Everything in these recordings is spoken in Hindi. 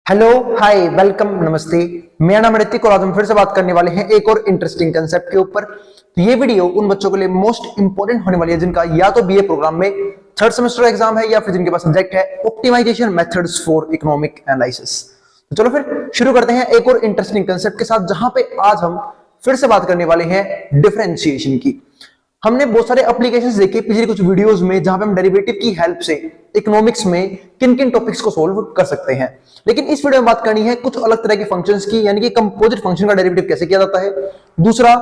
हेलो हाय वेलकम नमस्ते। मेरा नाम ऋतिक और आज हम फिर से बात करने वाले हैं एक और इंटरेस्टिंग कंसेप्ट के ऊपर। तो ये वीडियो उन बच्चों के लिए मोस्ट इंपोर्टेंट होने वाली है जिनका या तो बीए प्रोग्राम में थर्ड सेमेस्टर एग्जाम है या फिर जिनके पास सब्जेक्ट है optimisation methods for economic analysis. तो चलो फिर शुरू करते हैं एक और इंटरेस्टिंग कंसेप्ट के साथ, जहां पे आज हम फिर से बात करने वाले हैं डिफरेंशिएशन की। हमने बहुत सारे एप्लीकेशंस देखे पिछले कुछ वीडियोस में जहां पे हम डेरिवेटिव की हेल्प से इकोनॉमिक्स में किन किन टॉपिक्स को सोल्व कर सकते हैं, लेकिन इस वीडियो में बात करनी है कुछ अलग तरह के फंक्शंस की, यानी कि कंपोजिट फंक्शन का डेरिवेटिव कैसे किया जाता है, दूसरा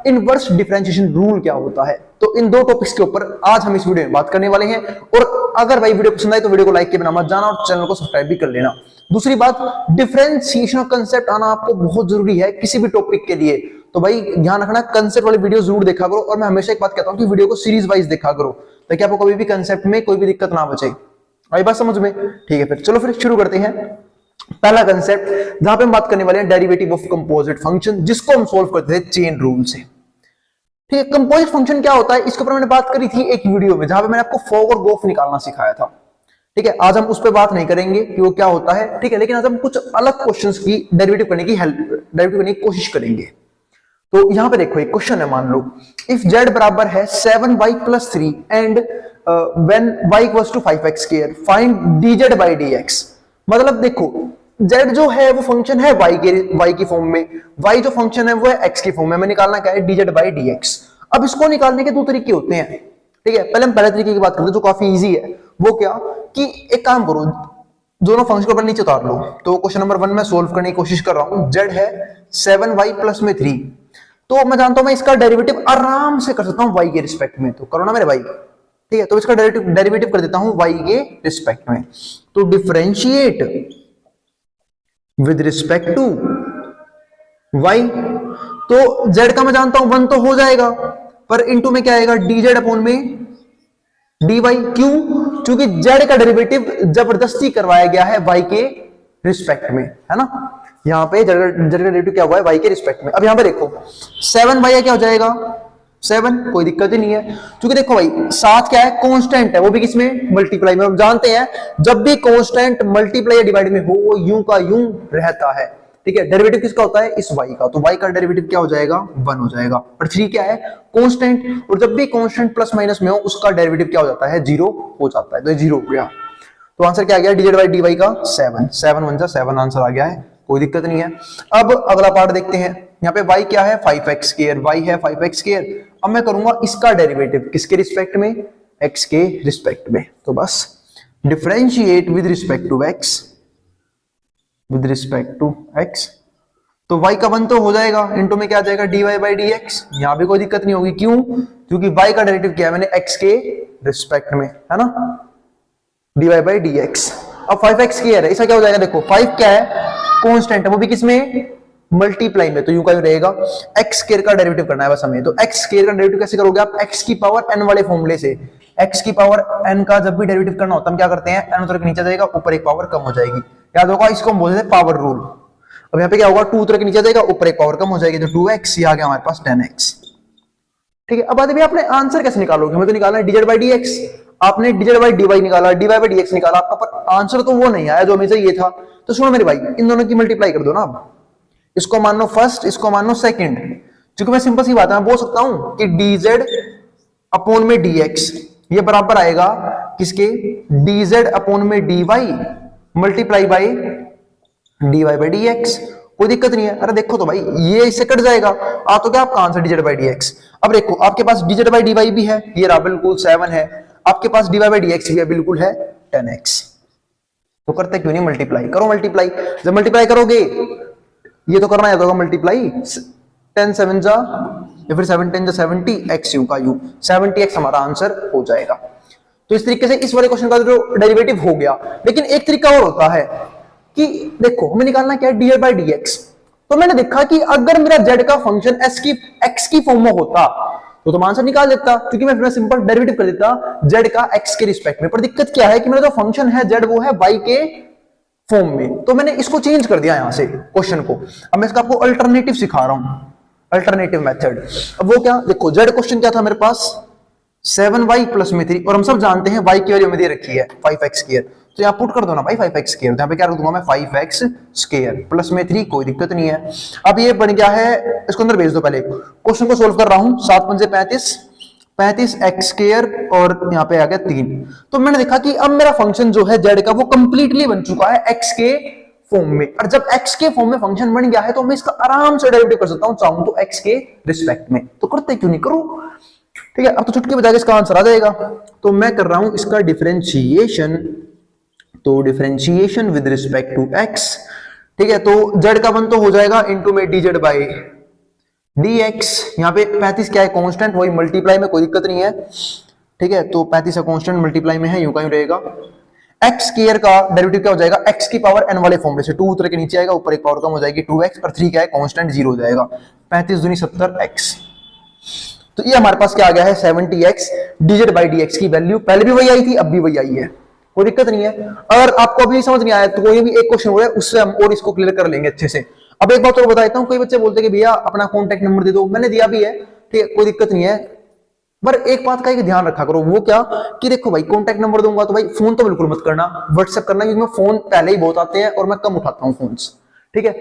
इनवर्स डिफरेंशिएशन रूल क्या होता है। तो इन दो टॉपिक्स के ऊपर आज हम इस वीडियो में बात करने वाले हैं। और अगर भाई वीडियो पसंद आए तो वीडियो को लाइक के बिना मत जाना और चैनल को सब्सक्राइब भी कर लेना। दूसरी बात, डिफरेंशिएशन का कंसेप्ट आना आपको बहुत जरूरी है किसी भी टॉपिक के लिए। तो भाई ध्यान रखना, कंसेप्ट वाली वीडियो जरूर देखा करो। और मैं हमेशा एक बात कहता हूं कि वीडियो को सीरीज वाइज देखा करो ताकि आपको कभी भी कंसेप्ट में कोई भी दिक्कत ना बचे। आई बात समझ में? ठीक है, फिर चलो फिर शुरू करते हैं। पहला कंसेप्ट जहां पे हम बात करने वाले हैं डेरिवेटिव ऑफ कंपोजिट फंक्शन, जिसको हम सोल्व करते थे चेन रूल से। ठीक है, कंपोजिट फंक्शन क्या होता है इसके ऊपर मैंने बात करी थी एक वीडियो में जहां पे मैंने आपको फॉग और गोफ निकालना सिखाया था। ठीक है, आज हम उस पर बात नहीं करेंगे कि वो क्या होता है, ठीक है, लेकिन आज हम कुछ अलग क्वेश्चंस की डेरिवेटिव करने की कोशिश करेंगे। तो यहां पे देखो एक क्वेश्चन है, मान लो इफ z बराबर है 7y plus 3 and when y equals to 5x square find dz by dx। मतलब देखो z जो है वो फंक्शन है y की फॉर्म में, y जो फंक्शन है वो है x की फॉर्म में, हमें निकालना क्या है dz बाई dx। अब इसको निकालने के दो तरीके होते हैं। ठीक है, पहले हम पहले तरीके की बात करते हैं जो काफी इजी है। वो क्या कि एक काम करो, दोनों फंक्शन को ऊपर नीचे उतार लो। तो क्वेश्चन नंबर 1 में सोल्व करने की कोशिश कर रहा हूं। z है 7y प्लस में 3, तो मैं जानता हूं मैं इसका डेरिवेटिव आराम से कर सकता हूं y के रिस्पेक्ट में। तो करो ना मेरे भाई। ठीक है, तो इसका डेरिवेटिव कर देता हूं y के रिस्पेक्ट में। तो differentiate with respect to y। तो z का मैं जानता हूं 1 तो हो जाएगा, पर इनटू में क्या आएगा dz अपॉन में dy। क्यों? क्योंकि z का डेरिवेटिव जबरदस्ती करवाया गया है y के रिस्पेक्ट में, है ना। यहां पे z का डेरिवेटिव क्या हुआ है y के रिस्पेक्ट में। अब यहां पे देखो 7y क्या हो जाएगा 7, कोई दिक्कत ही नहीं है क्योंकि देखो भाई साथ क्या है कांस्टेंट है, वो भी किसमें मल्टीप्लाई में। हम जानते हैं जब भी कांस्टेंट मल्टीप्लाई या डिवाइड में हो वो यूं का यूं रहता है। ठीक है, डेरिवेटिव किसका होता है इस y का, तो y का डेरिवेटिव क्या हो जाएगा 1 हो जाएगा। और 3 क्या है कांस्टेंट, और जब भी कांस्टेंट प्लस माइनस में हो उसका डेरिवेटिव क्या हो जाता है 0 हो जाता है। तो 0 हो गया, तो आंसर क्या आ गया dz बाई dy का 7 1 जा 7 आंसर आ गया है, कोई दिक्कत नहीं है। अब अगला पार्ट देखते हैं। यहाँ पे y क्या है 5x स्क्वायर, y है 5x स्क्वायर। अब मैं करूंगा इसका डेरिवेटिव किसके रिस्पेक्ट में x के रिस्पेक्ट में। तो बस differentiate with respect to x, with respect to x। तो y का 1 तो हो जाएगा, इनटू में क्या आ जाएगा dy बाई dx। यहां भी कोई दिक्कत नहीं होगी, क्यों? क्योंकि y का डेरिवेटिव क्या है मैंने x के रिस्पेक्ट में, है ना, dy बाई dx। अब 5x स्क्वायर है, इसका क्या हो जाएगा देखो 5 क्या है कांस्टेंट है, वो भी किसमें मल्टीप्लाई में, तो यूं का यूं रहेगा। x स्क्वायर का डेरिवेटिव करना है बस हमें। तो x स्क्वायर का डेरिवेटिव कैसे करोगे आप x की पावर n वाले फॉर्मूले से। x की पावर n का जब भी डेरिवेटिव करना होता है हम क्या करते हैं n उतर के नीचे जाएगा ऊपर एक पावर कम हो जाएगी, याद होगा इसको हम बोलते हैं पावर रूल। अब यहाँ पे क्या होगा 2 उतर के नीचे जाएगा ऊपर एक पावर कम हो जाएगी, तो 2x, ये आ गया हमारे पास 10x। ठीक है, अब बात आपने आंसर कैसे निकालोगे, हमें तो निकालना है dz बाई dx। आपने dz बाई dy निकाला, dy बाई dx निकाला आपका, पर आंसर तो वो नहीं आया जो हमें चाहिए था। तो सुनो मेरे भाई, इन दोनों की मल्टीप्लाई कर दो ना। अब इसको मान लो फर्स्ट, इसको मान लो सेकंड। क्योंकि मैं सिंपल सी बात है मैं बोल सकता हूं कि dz अपॉन में dx ये बराबर आएगा किसके dz अपॉन में dy multiply by dy by dx। कोई दिक्कत नहीं है। अरे देखो तो भाई ये इससे कट जाएगा, आ तो क्या आपका आंसर dz बाई dx। अब देखो आपके पास dz बाई dy भी है, ये रहा बिल्कुल 7 है। आपके पास dy बाई dx भी है, बिल्कुल है 10x। तो करते क्यों नहीं मल्टीप्लाई, करो मल्टीप्लाई। जब मल्टीप्लाई करोगे ये तो करना याद होगा मल्टीप्लाई, 10 7 जा या फिर 7 10 जा 70 x यू का यू 70x हमारा आंसर हो जाएगा। तो इस तरीके से इस वाले क्वेश्चन का जो डेरिवेटिव हो गया। लेकिन एक तरीका और होता है कि देखो हमें निकालना क्या है dz बाई dx। तो मैंने देखा कि अगर मेरा z का फंक्शन x की फॉर्म में होता तो तुम आंसर निकाल देता, क्योंकि मैं सिंपल डेरिवेटिव कर देता z का x के रिस्पेक्ट में। पर दिक्कत क्या है कि मेरा जो फंक्शन है z वो है y के फॉर्म में, तो मैंने इसको चेंज कर दिया यहां से क्वेश्चन को। अब मैं इसका आपको अल्टरनेटिव सिखा रहा हूं, अल्टरनेटिव मेथड। अब वो क्या देखो, z क्वेश्चन क्या था मेरे पास 7y प्लस में 3, और हम सब जानते हैं y की वैल्यू में दे रखी है 5x स्क्वायर। तो यहाँ पुट कर दो ना भाई 5x स्क्वायर, तो यहाँ पे क्या रख दूंगा मैं 5x स्क्वायर प्लस में 3, कोई दिक्कत नहीं है। अब ये बन गया है, इसको अंदर भेज दो। पहले क्वेश्चन को सोल्व कर रहा हूँ, 7 पंजे 35, 35x स्क्वायर और यहाँ पे आ गया 3। तो मैंने देखा कि अब मेरा फंक्शन जो है z का वो कंप्लीटली बन चुका है x के फॉर्म में, और जब x के फॉर्म में फंक्शन बन गया है तो मैं इसका आराम से डेरिवेटिव कर सकता हूं चाहूं तो x के रिस्पेक्ट में। तो करते क्यों नहीं करूं, ठीक है। अब तो चुटकी बजा के इसका आंसर आ जाएगा। तो मैं कर रहा हूं इसका डिफरेंशिएशन, तो differentiation with respect to x, ठीक है। तो z का वन तो हो जाएगा इनटू में dz बाई dx। यहाँ पे 35 क्या है कांस्टेंट, वही मल्टीप्लाई में, कोई दिक्कत नहीं है, ठीक है। तो 35 कांस्टेंट मल्टीप्लाई में है, यूं का यूं रहेगा। x स्क्वायर का डेरिवेटिव क्या हो जाएगा, x की पावर n वाले फॉर्म में से 2 उतर के नीचे आएगा, ऊपर एक पावर कम हो जाएगी 2x, और 3 क्या है कांस्टेंट 0 हो जाएगा। 35 दूनी 70x। तो ये हमारे पास क्या आ गया है 70x dz बाई dx की वैल्यू पहले भी वही आई थी, अब भी वही आई है, कोई दिक्कत नहीं है। अगर आपको अभी समझ नहीं आया तो कोई भी एक क्वेश्चन हो रहा है उससे हम और इसको क्लियर कर लेंगे अच्छे से। अब एक बात और बता देता हूँ, कई बच्चे बोलते हैं कि भैया अपना कॉन्टेक्ट नंबर दे दो, मैंने दिया भी है, ठीक है, कोई दिक्कत नहीं है। पर एक बात का एक ध्यान रखा करो, वो क्या कि देखो भाई कॉन्टेक्ट नंबर दूंगा तो भाई फोन तो बिल्कुल मत करना, व्हाट्सएप करना, क्योंकि मैं फोन पहले ही बहुत आते हैं और मैं कम उठाता हूँ फोन्स, ठीक है।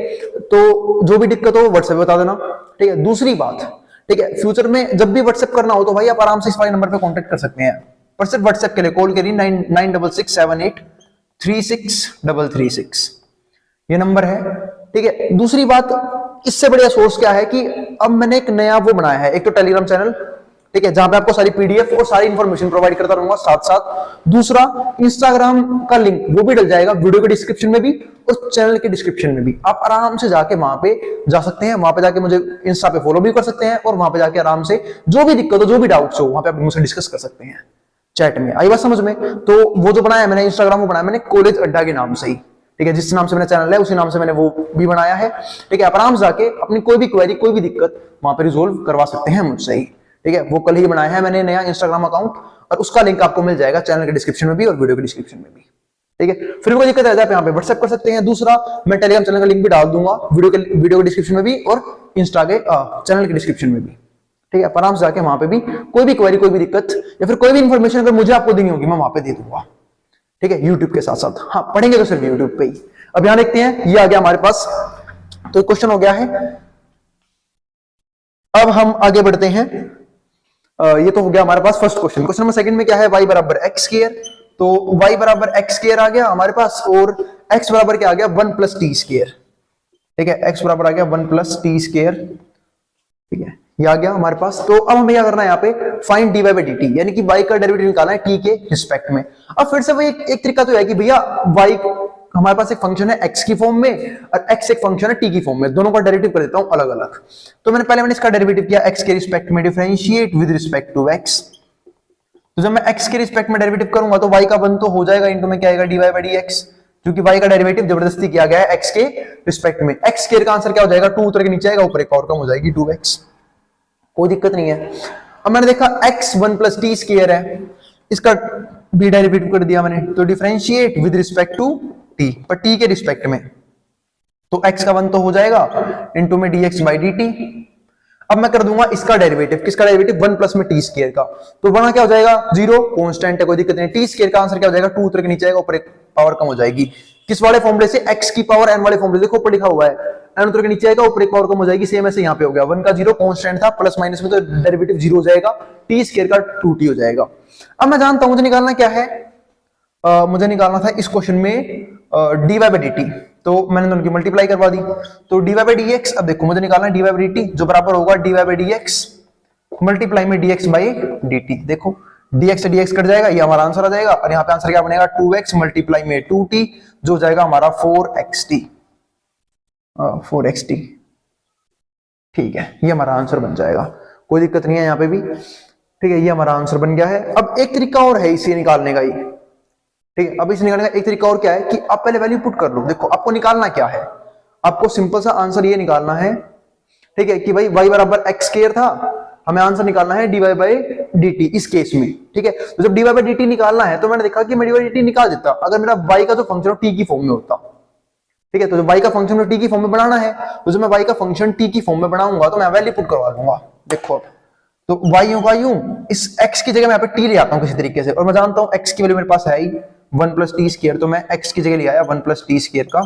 तो जो भी दिक्कत हो व्हाट्सएप बता देना, ठीक है। दूसरी बात, ठीक है, फ्यूचर में जब भी व्हाट्सएप करना हो तो भाई आप आराम से इस वाले नंबर पे कांटेक्ट कर सकते हैं, पर सिर्फ व्हाट्सएप के लिए कॉल करिए 9966783636, ये नंबर है, ठीक है। दूसरी बात, इससे बढ़िया सोर्स क्या है कि अब मैंने एक नया वो बनाया है, एक तो टेलीग्राम चैनल, ठीक है, जहां पे आपको सारी पीडीएफ और सारी इंफॉर्मेशन प्रोवाइड करता रहूंगा साथ साथ। दूसरा, इंस्टाग्राम का लिंक वो भी डल जाएगा वीडियो के डिस्क्रिप्शन में भी और चैनल के डिस्क्रिप्शन में भी, आप आराम से जाके वहां पे जा सकते हैं, वहां पे जाके मुझे इंस्टा पे फॉलो भी कर सकते हैं, और वहां पे जाके आराम से जो भी दिक्कत हो, जो भी डाउट्स हो, वहां पे आप मुझसे डिस्कस कर सकते हैं चैट में। आई बात समझ में? तो वो जो बनाया मैंने इंस्टाग्राम, वो बनाया मैंने कॉलेज अड्डा के नाम से ही, ठीक है, जिस नाम से मेरा चैनल है उसी नाम से मैंने वो भी बनाया है, ठीक है। आप आराम से जाके अपनी कोई भी क्वेरी, कोई भी दिक्कत वहां पे रिजोल्व करवा सकते हैं मुझसे ही, ठीक है। वो कल ही बनाया है मैंने नया इंस्टाग्राम अकाउंट, और उसका लिंक आपको मिल जाएगा चैनल के डिस्क्रिप्शन में भी और वीडियो के डिस्क्रिप्शन में भी, ठीक है। फिर कोई दिक्कत है आप यहाँ पे व्हाट्सएप कर सकते हैं। दूसरा, मैं टेलीग्राम चैनल का लिंक भी डाल दूंगा वीडियो के डिस्क्रिप्शन में भी और इंस्टा के चैनल के डिस्क्रिप्शन में भी, ठीक है। आराम से जाके वहां पे भी कोई भी क्वेरी, कोई भी दिक्कत या फिर कोई भी इंफॉर्मेशन अगर मुझे आपको देनी होगी मैं वहां पे दे दूंगा, ठीक है, यूट्यूब के साथ साथ। हाँ, पढ़ेंगे तो सिर्फ यूट्यूब पे ही। अब यहां देखते हैं, ये आ गया हमारे पास, तो क्वेश्चन हो गया है। अब हम आगे बढ़ते हैं, ये तो हो गया हमारे पास first question. Question number second में क्या है, y बराबर एक्स स्क्वायर, तो y बराबर एक्स स्क्वायर आ गया हमारे पास, और x बराबर क्या आ गया 1 प्लस टी स्क्वायर, ठीक है, x बराबर आ गया 1 प्लस टी स्क्वायर, ठीक है, ये आ गया हमारे पास। तो अब हमें क्या करना है यहाँ पे, फाइंड dy बाई dt, यानी कि y का डेरिवेटिव निकालना है t के रिस्पेक्ट में। अब फिर से वही एक तरीका तो है कि भैया y हमारे पास एक फंक्शन है x की फॉर्म में और x एक फंक्शन है t की फॉर्म में, दोनों का डेरिवेटिव कर देता हूं अलग अलग। तो मैंने इसका डेरिवेटिव किया x के रिस्पेक्ट में, differentiate with respect to x। तो जब मैं x के रिस्पेक्ट में डेरिवेटिव करूंगा तो y का वन तो हो जाएगा, इनटू में क्या आएगा dy बाई dx, क्योंकि y का डेरिवेटिव जबरदस्ती किया गया है x के रिस्पेक्ट में। x स्क्वायर का आंसर क्या हो जाएगा, 2 उतर के नीचे आएगा, ऊपर एक और कम हो जाएगी 2x, कोई दिक्कत नहीं है। अब मैंने देखा x 1 प्लस टी स्क्वायर है, इसका भी डेरिवेटिव कर दिया मैंने, तो differentiate with respect to t, पर t के रिस्पेक्ट में, तो x का वन तो हो जाएगा इनटू में dx बाई dt। अब मैं कर दूंगा इसका डेरिवेटिव, किसका डेरिवेटिव 1 प्लस में टी स्क्वायर का, तो वहां क्या हो जाएगा 0, कांस्टेंट है, कोई दिक्कत नहीं। टी स्क्वायर का आंसर क्या हो जाएगा, 2 उतर के नीचे आएगा, ऊपर एक पावर कम हो जाएगी, किस वाले फॉर्मूले से, x की पावर n वाले फॉर्मूले, देखो ऊपर लिखा हुआ है n उतर के नीचे आएगा, ऊपर एक पावर कम हो जाएगी, सेम ऐसे यहाँ पे हो गया, 1 का 0 कांस्टेंट था, प्लस माइनस में तो डेरिवेटिव 0 हो जाएगा, टी स्क्वायर का 2t हो जाएगा। अब मैं जानता हूं मुझे निकालना क्या है, मुझे निकालना था इस क्वेश्चन में dy बाई dt, तो मैंने दोनों की मल्टीप्लाई करवा दी, तो dy बाई dx। अब देखो मुझे निकालना है dy बाई dt, जो बराबर होगा dy बाई dx मल्टीप्लाई में dx बाई dt। देखो dx से dx कट जाएगा, ये हमारा आंसर आ जाएगा, और यहाँ पे आंसर क्या बनेगा 2x मल्टीप्लाई में 2t, जो जाएगा हमारा 4xt, 4xt, ठीक है, ये हमारा आंसर बन जाएगा, कोई दिक्कत नहीं है यहाँ पे भी, ठीक है, ये हमारा आंसर बन गया है। अब एक तरीका और है इसे निकालने का ही, ठीक है, अब इसे निकालने का एक तरीका और क्या है कि आप पहले वैल्यू पुट कर लो। देखो आपको निकालना क्या है, आपको सिंपल सा आंसर ये निकालना है, ठीक है, कि भाई y बराबर एक्स स्क्वायर था, हमें आंसर निकालना है dy बाई dt इस केस में, ठीक है। तो जब dy बाई dt निकालना है तो मैंने देखा कि मैं dy बाई dt निकाल देता अगर मेरा y का जो फंक्शन हो t की फॉर्म में होता, ठीक है। तो जब y का फंक्शन t की फॉर्म में बनाना है, तो जब मैं y का फंक्शन t की फॉर्म में बनाऊंगा तो मैं वैल्यू पुट करवा दूंगा। देखो तो y यूं का यूं, इस x की जगह मैं यहाँ पे t ले आता हूँ किसी तरीके से, और मैं जानता हूँ x की वैल्यू मेरे पास है ही 1 प्लस टी स्क्वायर, तो मैं x की जगह ले आया 1 प्लस टी स्क्वायर का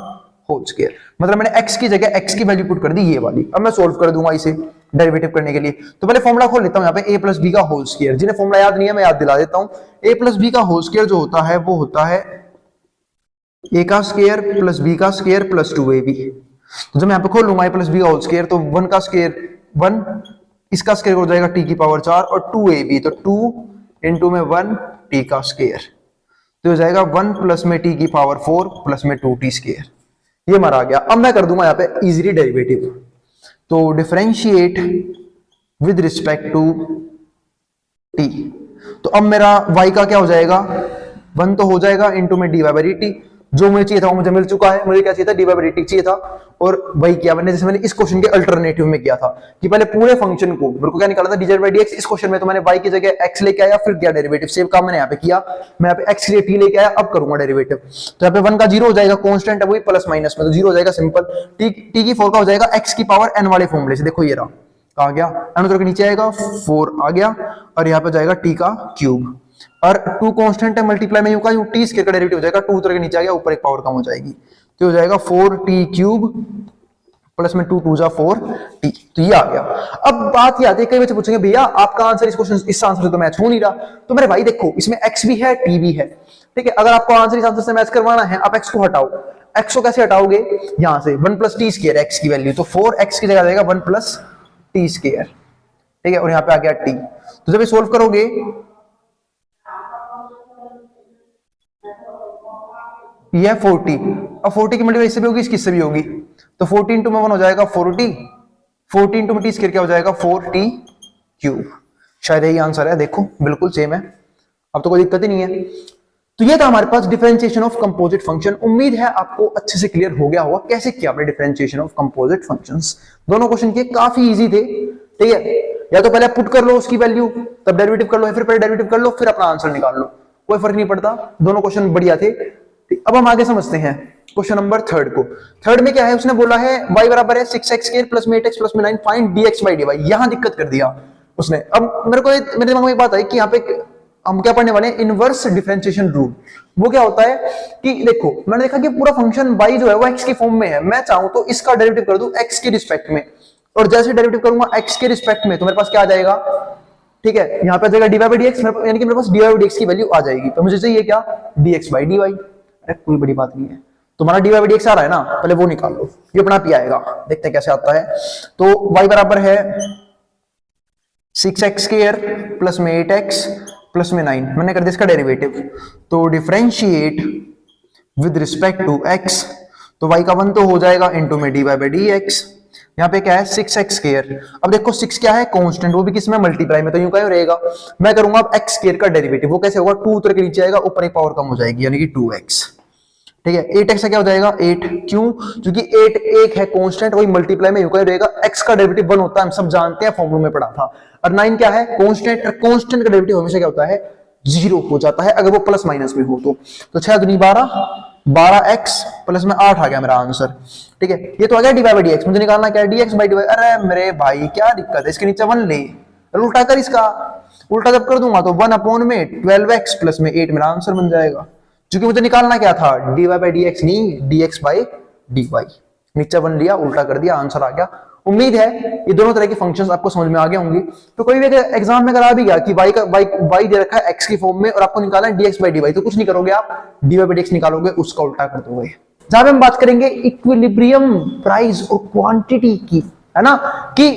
होल स्क्वायर, मतलब मैंने x की जगह x की वैल्यू पुट कर दी ये वाली। अब मैं सोल्व कर दूंगा इसे डेरिवेटिव करने के लिए। तो पहले फॉर्मूला खोल लेता हूं यहाँ पे a प्लस बी का होल स्क्वायर, जिन्हें फॉर्मूला याद नहीं है मैं याद दिला देता हूं। a प्लस बी का होल स्क्वायर जो होता है वो होता है a का स्क्वायर प्लस b का स्क्वायर प्लस 2ab। तो जब मैं यहाँ पे खोल लूंगा a प्लस बी का होल स्क्वायर, तो 1 का स्क्वायर 1, इसका स्क्वायर हो जाएगा t की पावर 4 और 2ab, तो 2 इंटू में 1 t का स्क्वायर, तो हो जाएगा 1 प्लस में t की पावर 4 प्लस में 2t स्क्वायर, ये हमारा आ गया। अब मैं कर दूंगा यहाँ पे इजीली डेरिवेटिव, तो differentiate with respect to t, तो अब मेरा y का क्या हो जाएगा 1 तो हो जाएगा इंटू में dy बाई dt, जो मुझे चाहिए था वो मुझे मिल चुका है। मुझे क्या चाहिए था dy बाई dt चाहिए था, और वही किया मैंने जैसे मैंने इस क्वेश्चन के अल्टरनेटिव में किया था कि पहले पूरे फंक्शन को मेरे को क्या निकाला था dy बाई dx। इस क्वेश्चन में तो मैंने y की जगह x लेके आया फिर किया डेरिवेटिव, सेम काम मैंने यहाँ पे किया। मैं यहाँ पे x के लिए t लेके आया, अब करूंगा डेरिवेटिव, तो यहाँ पे 1 का 0 हो जाएगा, कांस्टेंट है वही प्लस माइनस में, तो 0 हो जाएगा सिंपल। t की 4 का हो जाएगा x की पावर n वाले फॉर्मूले से, देखो ये रहा आ गया, n उतर के नीचे आएगा 4 आ गया, और यहाँ पे जाएगा t का क्यूब, और 2 कांस्टेंट है मल्टीप्लाई में यूं टी स्क्वायर का डेरिवेटिव हो जाएगा, 2 उतर के नीचे आ गया, ऊपर एक पावर कम हो जाएगी, तो हो जाएगा 4t क्यूब प्लस में 2 2 जा 4t, तो ये आ गया। अब बात ये आती है, कई बच्चे पूछेंगे भैया आपका आंसर इस क्वेश्चन इस आंसर से तो मैच हो नहीं रहा। तो मेरे भाई देखो इसमें x भी है t भी है, ठीक है। अगर आपको आंसर इस आंसर से मैच करवाना है, आप x को हटाओ, x को कैसे हटाओगे, यहां से 1 प्लस टी स्क्वायर x की वैल्यू, तो 4x की जगह आ जाएगा 1 प्लस टी स्क्वायर, ठीक है, और यहाँ पे आ गया t। तो जब ये सोल्व करोगे ये है 40, अब 40 की मल्टीप्लाई इससे भी होगी इससे भी होगी, तो 40 इंटू में 1 हो जाएगा 40, 40 इंटू में टी स्क्वायर क्या हो जाएगा 4t क्यूब। शायद यही आंसर है, देखो बिल्कुल सेम है, अब तो कोई दिक्कत ही नहीं है। तो ये था हमारे पास डिफरेंशिएशन ऑफ कंपोजिट फंक्शन। उम्मीद है आपको अच्छे से क्लियर हो गया होगा कैसे किया आपने डिफरेंशिएशन ऑफ कंपोजिट फंक्शंस। दोनों क्वेश्चन के काफी इजी थे, ठीक है। या तो पहले पुट कर लो उसकी वैल्यू, तब डेरिवेटिव कर लो, फिर पहले डेरिवेटिव कर लो, फिर अपना आंसर निकाल लो, कोई फर्क नहीं पड़ता, दोनों क्वेश्चन बढ़िया थे। अब हम आगे समझते हैं क्वेश्चन नंबर 3 को। थर्ड में क्या है, उसने बोला है y बराबर है 6x स्क्वायर प्लस में 8x प्लस में 9, फाइंड dx बाई dy। यहां दिक्कत कर दिया उसने। अब मेरे दिमाग में एक बात आई कि यहाँ पे हम क्या पढ़ने वाले हैं, इनवर्स डिफरेंशिएशन रूल। वो क्या होता है कि देखो मैंने देखा कि पूरा फंक्शन y जो है वो x के फॉर्म में है, मैं चाहूं तो इसका डेरिवेटिव कर दूं x के रिस्पेक्ट में, और जैसे डेरिवेटिव करूंगा x के रिस्पेक्ट में तो मेरे पास क्या आ जाएगा, ठीक है, यहाँ पे आ जाएगा dy बाई dx, यानी कि मेरे पास dy बाई dx की वैल्यू आ जाएगी। तो मुझे चाहिए क्या, dx बाई dy। अरे कोई बड़ी बात नहीं है, तुम्हारा dy बाई dx आ रहा है ना, पहले वो निकाल लो, ये अपना p आएगा, देखते हैं कैसे आता है। तो y बराबर है 6x स्क्वायर प्लस में 8x प्लस में 9, मैंने कर दिया इसका डेरिवेटिव, तो differentiate with respect to x, तो y का 1 तो हो जाएगा इंटू में dy बाई dx। यहाँ पे क्या है 6x स्क्वायर, अब देखो 6 क्या है कांस्टेंट, वो भी किसमें मल्टीप्लाई में, तो यूं क्या रहेगा, मैं करूंगा अब x स्क्वायर का डेरिवेटिव, वो कैसे होगा, 2 उतर के नीचे आएगा, ऊपर एक पावर कम हो जाएगी यानी कि 2x, ठीक है। 8x का क्या हो जाएगा 8, क्यों, क्योंकि 8 एक है कांस्टेंट, वही मल्टीप्लाई में यूं क्या रहेगा, x का डेरिवेटिव 1 होता है, हम सब जानते हैं, फॉर्मूला में पढ़ा था। और 9 क्या है कांस्टेंट, और कांस्टेंट का डेरिवेटिव हमेशा क्या होता है 0 हो जाता है अगर वो प्लस माइनस में हो तो 6 दूनी 12, 12x प्लस में 8 आ गया मेरा आंसर, ठीक है। ये तो आ गया dy बाई dx, मुझे निकालना क्या है dx बाई dy। अरे मेरे भाई क्या दिक्कत है, इसके नीचे 1 ले, उल्टा कर इसका, उल्टा जब कर दूंगा तो 1 अपॉन में 12x प्लस में 8 मेरा आंसर बन जाएगा, क्योंकि मुझे निकालना क्या था dy बाई dx नहीं dx बाई dy। नीचे 1 लिया, उल्टा कर दिया, आंसर आ गया। उम्मीद है ये दोनों तरह के फंक्शंस आपको समझ में आ गए होंगे। तो कोई भी एग्जाम में अगर आ भी गया कि y दे रखा है x की फॉर्म में और आपको निकालना है dx बाई dy, तो कुछ नहीं करोगे आप, dy बाई dx निकालोगे, उसका उल्टा कर दोगे। जहां पे हम बात करेंगे इक्विलिब्रियम प्राइस और क्वांटिटी की, है ना, कि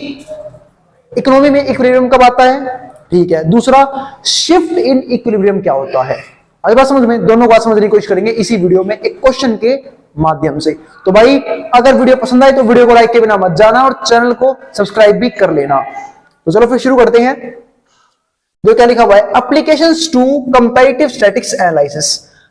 इकोनॉमी में इक्विलिब्रियम कब आता है, ठीक है। दूसरा शिफ्ट इन इक्विलिब्रियम क्या होता है, अभी बात समझ में, दोनों बात समझने की कोशिश करेंगे इसी वीडियो में एक क्वेश्चन के माध्यम से। तो भाई अगर वीडियो पसंद आए तो वीडियो को लाइक के बिना मत जाना और चैनल को सब्सक्राइब भी कर लेना। तो चलो फिर शुरू करते हैं। जो क्या लिखा हुआ है, applications to comparative statics analysis.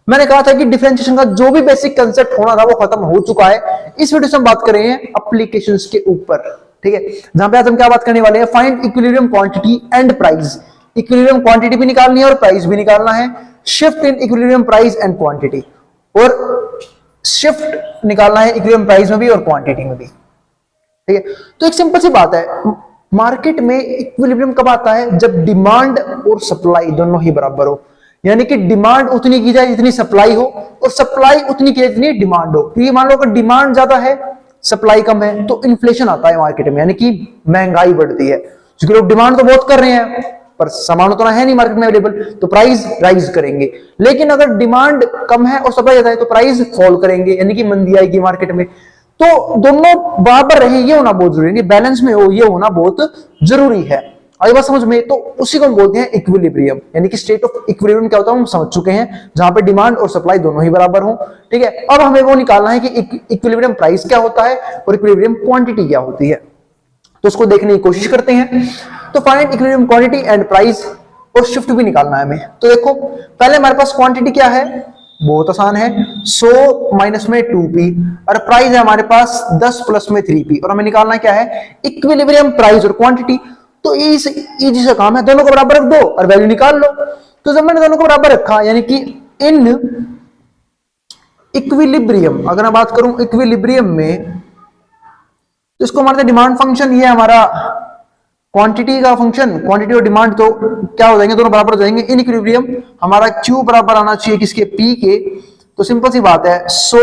मैंने कहा था कि डिफरेंशिएशन का जो भी बेसिक कंसेप्ट होना था वो खत्म हो चुका है। इस वीडियो से हम बात कर रहे हैं एप्लीकेशंस के ऊपर, ठीक है, जहां पे आज हम क्या बात करने वाले हैं, find equilibrium quantity and price. Equilibrium quantity भी निकालनी है और प्राइस भी निकालना है। Shift in equilibrium price and quantity, और शिफ्ट निकालना है इक्विलिब्रियम प्राइस में भी और क्वांटिटी में भी, ठीक है। तो एक सिंपल सी बात है, मार्केट में इक्विलिब्रियम कब आता है, जब डिमांड और सप्लाई दोनों ही बराबर हो। यानी कि डिमांड उतनी की जाए जितनी सप्लाई हो, और सप्लाई उतनी की जाए जितनी डिमांड हो। क्योंकि मान लो अगर डिमांड ज्यादा है, सप्लाई कम है, तो इन्फ्लेशन आता है मार्केट में, यानी कि महंगाई बढ़ती है, क्योंकि लोग डिमांड तो बहुत कर रहे हैं पर सामान उतना है नहीं मार्केट में अवेलेबल, तो प्राइस राइज करेंगे। लेकिन अगर डिमांड कम है और सप्लाई ज्यादा है तो प्राइस फॉल करेंगे, यानी कि मंदी आएगी मार्केट में। तो दोनों बराबर रहे ये होना बहुत जरूरी है, बैलेंस में हो ये होना बहुत जरूरी है। आई बात समझ में? तो उसी को हम बोलते हैं इक्विलिब्रियम, यानी कि स्टेट ऑफ इक्विलिब्रियम क्या होता है हम समझ चुके हैं, जहां पे डिमांड और सप्लाई दोनों ही बराबर हो। ठीक है, अब हमें वो निकालना है कि इक्विलिब्रियम प्राइस क्या होता है और इक्विलिब्रियम क्वांटिटी क्या होती है, तो उसको देखने की कोशिश करते हैं। तो find equilibrium quantity and price, और शिफ्ट भी निकालना है हमें। तो देखो पहले हमारे पास क्वांटिटी क्या है, बहुत आसान है, 100 माइनस में 2p, और प्राइस है हमारे पास 10 प्लस में 3p, और हमें निकालना क्या है इक्विलिब्रियम प्राइस और क्वांटिटी। तो इजी सा काम है, दोनों को बराबर रख दो और वैल्यू निकाल लो। तो जब मैंने दोनों को बराबर रखा, यानी कि इन इक्विलिब्रियम, अगर मैं बात करूं इक्विलिब्रियम में, तो इसको मानते हैं डिमांड फंक्शन, ये हमारा क्वांटिटी का फंक्शन, क्वांटिटी और डिमांड तो क्या हो जाएंगे, दोनों बराबर हो जाएंगे। इन इक्विलिब्रियम हमारा Q बराबर आना चाहिए किसके, P के। तो सिंपल सी बात है, 100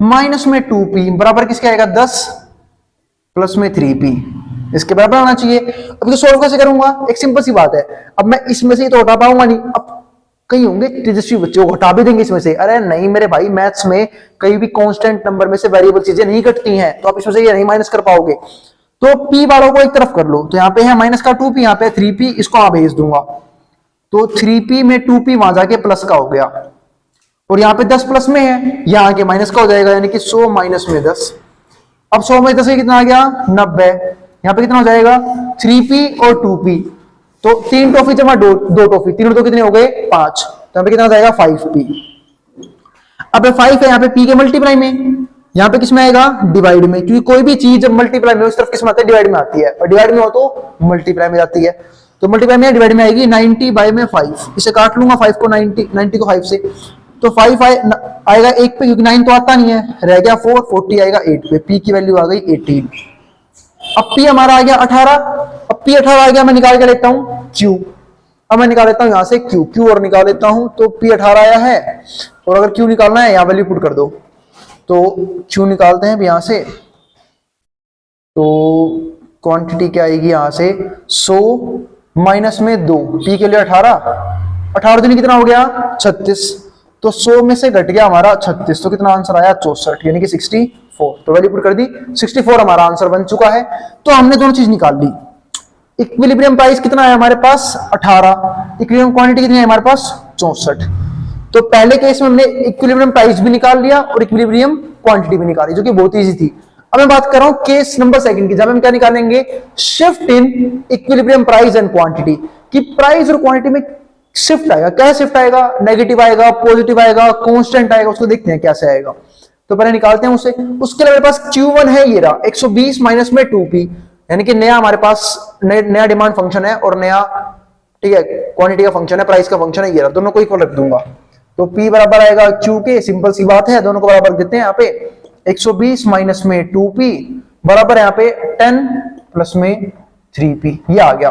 माइनस में 2p बराबर किसके आएगा, 10 प्लस में 3p, इसके बराबर आना चाहिए। अब तो सोल्व कैसे करूंगा, एक सिंपल सी बात है, अब मैं इसमें से तो हटा पाऊंगा नहीं। अब कई होंगे तेजस्वी बच्चे को हटा भी देंगे इसमें से, अरे नहीं मेरे भाई मैथ्स में कहीं भी कांस्टेंट नंबर में से वेरिएबल चीजें नहीं घटती हैं, तो आप इसमें से ये नहीं माइनस कर पाओगे। तो p वालों को एक तरफ कर लो, तो यहाँ पे है माइनस का 2p, यहाँ पे 3p, इसको आप भेज दूंगा, तो 3p में 2p वहां जाके प्लस का हो गया, और यहाँ पे 10 प्लस में है, यहाँ के माइनस का हो जाएगा, यानी कि 100 माइनस में 10। अब 100 में 10 कितना आ गया, 90। यहाँ पे कितना हो जाएगा, 3p और 2p, तो 3 टॉफी जमा 2 टॉफी, 3 और 2 कितने हो गए, 5, तो यहाँ पे कितना हो जाएगा 5p। अब 5 है यहाँ पे p के मल्टीप्लाई में, यहाँ पे किसमें आएगा, डिवाइड में, क्योंकि कोई भी चीज जब मल्टीप्लाई में उस तरफ किसमें आती है, डिवाइड में आती है, और डिवाइड में हो तो मल्टीप्लाई में जाती है। तो मल्टीप्लाई में डिवाइड में आएगी 90 बाय में 5, इसे काट लूंगा 5 को 90 को 5 से, तो 5 आएगा 1 पे, क्योंकि 9 तो आता नहीं है, रह गया 4, 40 आएगा 8 पे, p की वैल्यू आ गई 18। अब p हमारा आ गया 18, अब p 18 आ गया, मैं निकाल के लेता हूं q, अब मैं निकाल लेता हूं यहां से q और निकाल लेता हूं, तो p 18 आया है, और अगर q निकालना है यहां वैल्यू पुट कर दो, तो q निकालते हैं यहां से, तो क्वांटिटी क्या आएगी यहां से, 100 माइनस में 2, p के लिए 18 दिन कितना हो गया, 36, तो 100 में से घट गया हमारा 36, तो कितना आंसर आया 64, यानी कि 64। तो वैल्यू पुट कर दी, 64 हमारा आंसर बन चुका है। तो हमने दोनों चीज निकाल ली। इक्विलिब्रियम प्राइस कितना है हमारे पास, 18, इक्विलिब्रियम क्वांटिटी कितनी है हमारे पास, 64। तो पहले केस में हमने इक्विलिब्रियम प्राइस भी निकाल लिया और इक्विलिब्रियम क्वांटिटी भी निकाली, जो कि बहुत इजी थी। अब मैं बात कर रहा हूं केस नंबर सेकंड की, जब हम क्या निकालेंगे, shift in equilibrium price and quantity, कि प्राइस और क्वांटिटी में शिफ्ट आएगा। क्या शिफ्ट आएगा, नेगेटिव आएगा, पॉजिटिव आएगा, कांस्टेंट आएगा, उसको देखते हैं कैसे आएगा। तो पहले निकालते हैं उससे। उसके लिए मेरे पास Q1 है, ये रहा 120 माइनस में 2p, यानी कि नया हमारे पास नया डिमांड फंक्शन है और नया, ठीक है, क्वांटिटी का फंक्शन है, प्राइस का फंक्शन है, ये रहा, दोनों को इक्वल रख दूंगा। तो p बराबर आएगा Q के, सिंपल सी बात है, दोनों को बराबर देते हैं। यहाँ पे 120 माइनस में 2p बराबर यहाँ पे 10 प्लस में 3p, ये आ गया।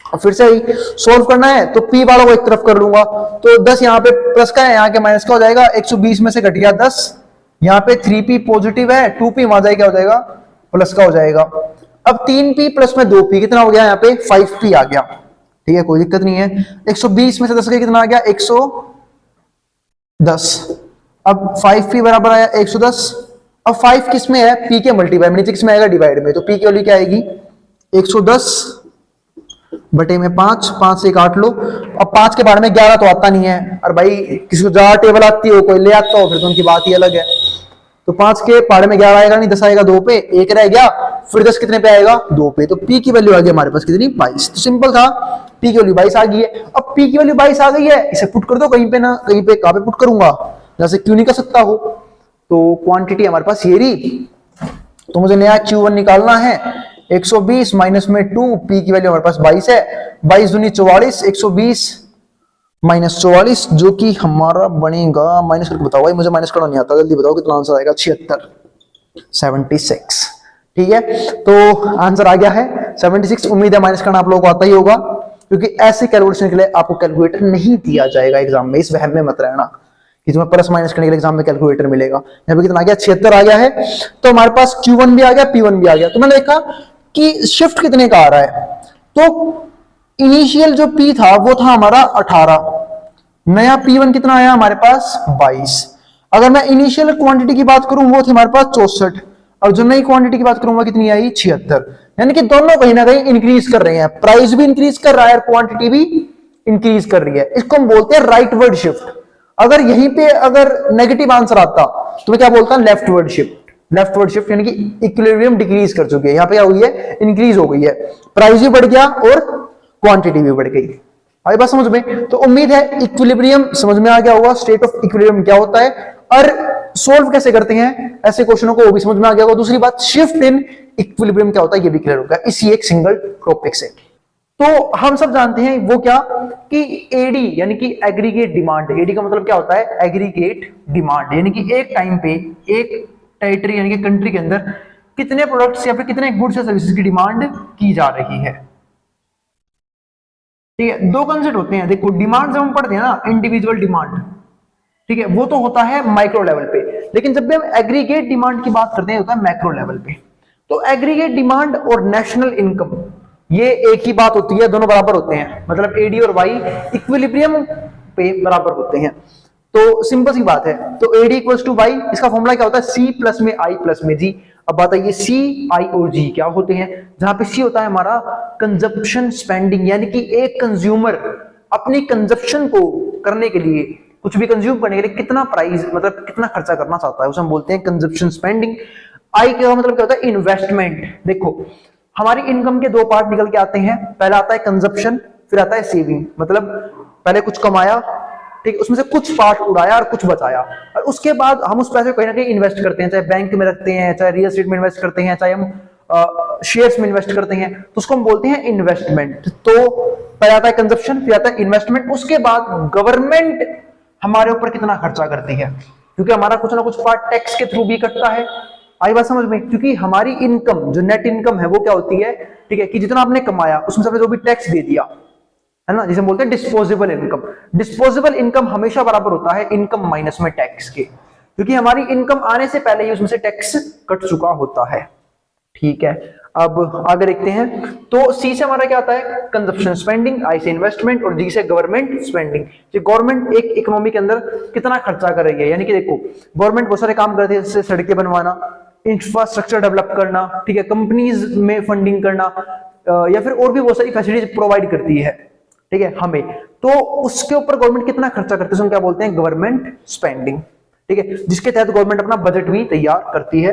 और फिर से ही सोल्व करना है, तो p वालों को एक तरफ कर लूंगा, तो 10 यहाँ पे प्लस का है, यहाँ के माइनस का हो जाएगा, 120 में से घट गया 10, यहाँ पे 3p पॉजिटिव है, 2p वहां जाए क्या हो जाएगा, प्लस का हो जाएगा। अब 3p प्लस में 2p कितना हो गया, यहाँ पे 5p आ गया, ठीक है, कोई दिक्कत नहीं है। 120 में से 10 का कितना आ गया, 110। अब 5p बराबर आया 110। अब 5 किस में है, p के मल्टीप्लाई में, नीचे किस में आएगा, डिवाइड में, तो p की वैल्यू क्या आएगी, 110 बटे में 5, 5 से काट लो। अब 5 के बारे में 11 तो आता नहीं है, और भाई किसी को ज्यादा टेबल आती हो, कोई ले आता हो, फिर तो उनकी बात ही अलग है। तो 5 के पहाड़े में 11 आएगा नहीं, 10 आएगा 2 पे, 1 रह गया, फिर 10 कितने पे आएगा, 2 पे, तो p की वैल्यू आ गई हमारे पास कितनी, 22। तो सिंपल था, p की वैल्यू 22 आ गई है। अब p की वैल्यू 22 आ गई है, इसे पुट कर दो कहीं पे ना कहीं पे, कहां पे पुट करूंगा, जैसे क्यों नहीं कर सकता हो। तो क्वांटिटी हमारे पास ये रही, तो मुझे नया Q1 निकालना है, 120 माइनस में 2, p की वैल्यू हमारे पास 22 है, 22 दूनी 44, 120 माइनस 44, जो कि हमारा बनेगा, माइनस करके बताओ भाई, मुझे माइनस करना नहीं आता, जल्दी बताओ कितना आंसर आएगा, 76। ठीक है, तो आंसर आ गया है 76। उम्मीद है माइनस करना आप लोगों को आता ही होगा। क्योंकि ऐसे कैलकुलेशन के लिए आपको कैलकुलेटर नहीं दिया जाएगा एग्जाम में। इस वहम में मत रहना कि तुम्हें प्लस माइनस करने के लिए एग्जाम में कैलकुलेटर मिलेगा। यहाँ पे कितना आ गया, 76 आ गया है। तो हमारे पास Q1 भी आ गया, P1 भी आ गया। तो मैंने देखा कि शिफ्ट कितने का आ रहा है, तो इनिशियल जो P था वो था हमारा 18, नया P1 कितना आया हमारे पास 22। अगर मैं इनिशियल क्वांटिटी की बात करूं वो थी हमारे पास 64, और जो नई क्वांटिटी की बात करूं वो कितनी आई 76। यानी कि दोनों कहीं ना कहीं इंक्रीज कर रहे हैं, प्राइस भी इंक्रीज कर रहा है और क्वांटिटी भी इंक्रीज कर रही है। इसको हम बोलते हैं राइटवर्ड शिफ्ट। अगर यहीं पे अगर नेगेटिव आंसर आता तो मैं क्या बोलता हूं, लेफ्टवर्ड शिफ्ट। लेफ्टवर्ड शिफ्ट यानी कि इक्विलिब्रियम डिक्रीज कर चुकी है, यहां पे क्या हुई है, इंक्रीज हो गई है, प्राइस भी बढ़ गया और क्वांटिटी भी बढ़ गई। आई बात समझ में? तो उम्मीद है इक्विलिब्रियम समझ में आ गया होगा, स्टेट ऑफ इक्विलिब्रियम क्या होता है और सोल्व कैसे करते हैं ऐसे क्वेश्चनों को, वो भी समझ में आ गया होगा। दूसरी बात, शिफ्ट इन इक्विलिब्रियम क्या होता है ये भी क्लियर होगा इसी एक सिंगल टॉपिक से। तो हम सब जानते हैं वो क्या, कि एडी यानी कि एग्रीगेट डिमांड। एडी का मतलब क्या होता है, एग्रीगेट डिमांड, यानी कि एक टाइम पे एक टेरिटरी यानी कि कंट्री के अंदर कितने प्रोडक्ट्स या फिर कितने गुड्स या सर्विसेज की डिमांड की जा रही है। ठीक है, दो कंसेप्ट होते हैं। देखो डिमांड जब हम पढ़ते हैं ना, इंडिविजुअल डिमांड, ठीक है, वो तो होता है माइक्रो लेवल पे, लेकिन जब भी हम एग्रीगेट डिमांड की बात करते हैं होता है मैक्रो लेवल पे। तो एग्रीगेट डिमांड और नेशनल इनकम ये एक ही बात होती है, दोनों बराबर होते हैं, मतलब एडी और वाई इक्विलिब्रियम पे बराबर होते हैं। तो सिंपल सी बात है, तो एडी इक्वल्स टू वाई, इसका फॉर्मूला क्या होता है, सी प्लस में आई प्लस में जी। अब बात है ये सी, आई और जी क्या होते हैं, जहां पे सी होता है हमारा कंजप्शन स्पेंडिंग, यानी कि एक कंज्यूमर अपनी कंजप्शन को करने के लिए, कुछ भी कंज्यूम करने के लिए कितना प्राइस मतलब कितना खर्चा करना चाहता है, उसे हम बोलते हैं कंजप्शन स्पेंडिंग। आई का मतलब क्या होता है, इन्वेस्टमेंट। देखो हमारी इनकम के दो पार्ट निकल के आते हैं, पहला आता है कंजप्शन, फिर आता है सेविंग। मतलब पहले कुछ कमाया, ठीक, उसमें से कुछ पार्ट उड़ाया और कुछ बचाया, और उसके बाद हम उस पैसे को कहीं ना कहीं इन्वेस्ट करते हैं, चाहे बैंक में रखते हैं, चाहे रियल एस्टेट में इन्वेस्ट करते हैं, चाहे हम शेयर्स में इन्वेस्ट करते हैं, तो उसको हम बोलते हैं इन्वेस्टमेंट। तो पहले आता है कंजप्शन, फिर आता है इन्वेस्टमेंट, उसके बाद गवर्नमेंट हमारे ऊपर कितना खर्चा करती है, क्योंकि हमारा कुछ ना कुछ पार्ट टैक्स के थ्रू भी कटता है। आई बात समझ में? क्योंकि हमारी इनकम जो नेट इनकम है वो क्या होती है, ठीक है, कि जितना आपने कमाया उसमें से आपने जो भी टैक्स दे दिया है ना, जिसे बोलते हैं डिस्पोजेबल इनकम। डिस्पोजेबल इनकम हमेशा बराबर होता है इनकम माइनस में टैक्स के, क्योंकि हमारी इनकम आने से पहले ही उसमें से टैक्स कट चुका होता है। ठीक है, अब आगे देखते हैं। तो सी से हमारा क्या आता है, कंजप्शन स्पेंडिंग, आई से इन्वेस्टमेंट, और जी से गवर्नमेंट स्पेंडिंग। जो गवर्नमेंट एक इकोनॉमी के अंदर कितना खर्चा कर रही है, यानी कि देखो गवर्नमेंट बहुत सारे काम करती है, जैसे सड़कें बनवाना, इंफ्रास्ट्रक्चर डेवलप करना, ठीक है, कंपनीज में फंडिंग करना, या फिर और भी बहुत सारी फैसिलिटीज प्रोवाइड करती है, ठीक है, हमें। तो उसके ऊपर गवर्नमेंट कितना खर्चा करती है, क्या बोलते हैं, गवर्नमेंट स्पेंडिंग। ठीक है, जिसके तहत गवर्नमेंट अपना बजट भी तैयार करती है।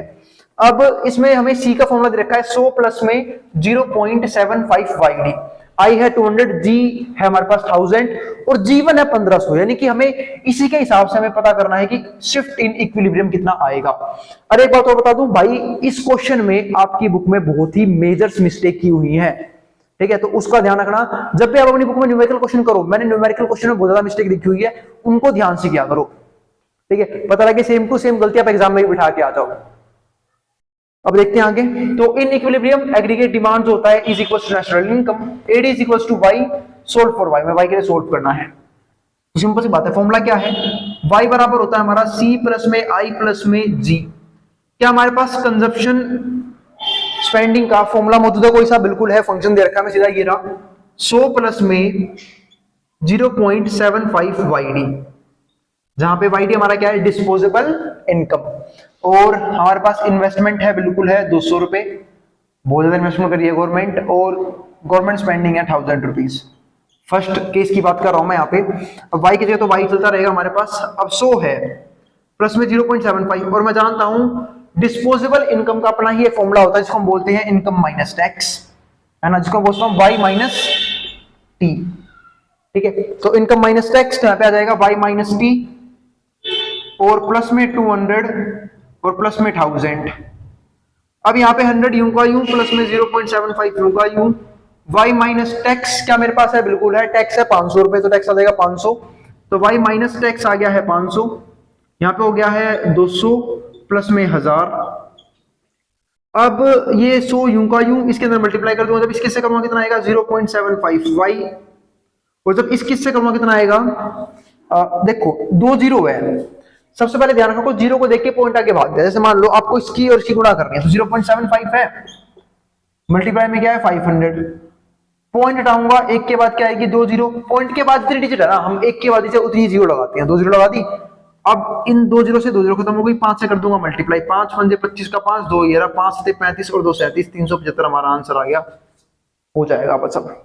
अब इसमें हमें सी का फॉर्मूला दे रखा है 100 प्लस में 0.75 वाईडी, आई है 200, जी है हमारे पास 1000 और जी1 है 1500, यानी कि हमें इसी के हिसाब से हमें पता करना है कि शिफ्ट इन इक्विलिब्रियम कितना आएगा। अरे एक बात और बता दूं भाई, इस क्वेश्चन में आपकी बुक में बहुत ही मेजर मिस्टेक की हुई है, ठीक है, तो उसका ध्यान रखना। जब भी आप अपनी बुक में न्यूमेरिकल क्वेश्चन करो, मैंने न्यूमेरिकल क्वेश्चन में बहुत ज्यादा मिस्टेक लिखी हुई है, उनको ध्यान से किया करो, ठीक है, पता लगे सेम टू सेम गलती आप एग्जाम में भी बिठा के आ जाओ। अब देखते हैं आगे। तो इन इक्विलिब्रियम एग्रीगेट डिमांड होता है is equal to national income, AD is equal to Y, solve for Y, में वाई के लिए सोल्व करना है। तो सिंपल सी बात है, फॉर्मूला क्या है, वाई बराबर होता है हमारा सी प्लस में आई प्लस में जी। क्या हमारे पास कंजप्शन स्पेंडिंग का फॉर्मूला मौजूद है कोई सा? बिल्कुल है, फंक्शन दे रखा है, मैं सीधा ये रहा 100 प्लस में 0.75 वाईडी, जहां पे वाईडी हमारा क्या है, डिस्पोजेबल इनकम, और हमारे पास इन्वेस्टमेंट है, बिल्कुल है 200 रुपए, बहुत ज्यादा इन्वेस्टमेंट करिए गवर्नमेंट, और गवर्नमेंट स्पेंडिंग है 1000 रुपीज। फर्स्ट केस की बात कर रहा हूं मैं यहाँ पे। अब वाई की जगह तो वाई चलता रहेगा हमारे पास। अब 100 है प्लस में 0.75, और मैं जानता हूं डिस्पोजेबल इनकम का अपना ही एक फॉर्मूला होता है जिसको हम बोलते हैं इनकम माइनस टैक्स, है ना, जिसको बोलता हूं वाई माइनस टी। ठीक है, तो इनकम माइनस टैक्स यहाँ पे आ जाएगा वाई माइनस टी, और प्लस में 200 और प्लस में 1000। अब यहाँ पे 100 यूं का यूं, प्लस में 0.75 यूं का यूं, y माइनस टैक्स क्या मेरे पास है, बिल्कुल है, टैक्स है 500 रुपए, तो टैक्स आ जाएगा 500, तो y माइनस टैक्स आ गया है 500, यहाँ पे हो गया है 200 प्लस में 1000। अब ये 100 यूं का यूं, इसके अंदर मल्टीप्लाई कर दूंगा, जब इसके से करूंगा कितना आएगा 0.75 y और जब इसकी से करूंगा कितना आएगा, देखो 2 जीरो है। सबसे पहले ध्यान रखो जीरो को देख के पॉइंट आगे भाग दिया। जैसे मान लो आपको इसकी और इसकी गुणा करनी है तो 0.75 है, मल्टीप्लाई में क्या है 500, पॉइंट हटाऊंगा एक के बाद क्या आएगी 2 जीरो, पॉइंट के बाद जितनी डिजिट है ना हम एक के बाद इसे उतनी जीरो लगाते हैं, 2 जीरो लगा दी। अब इन 2 जीरो से 2 जीरो खत्म हो गई, 5 से कर दूंगा मल्टीप्लाई, 5 पंजे 25 का 5, 2 11, 5 से 35 और 2 37, 375 हमारा आंसर आ गया, हो जाएगा बस। अब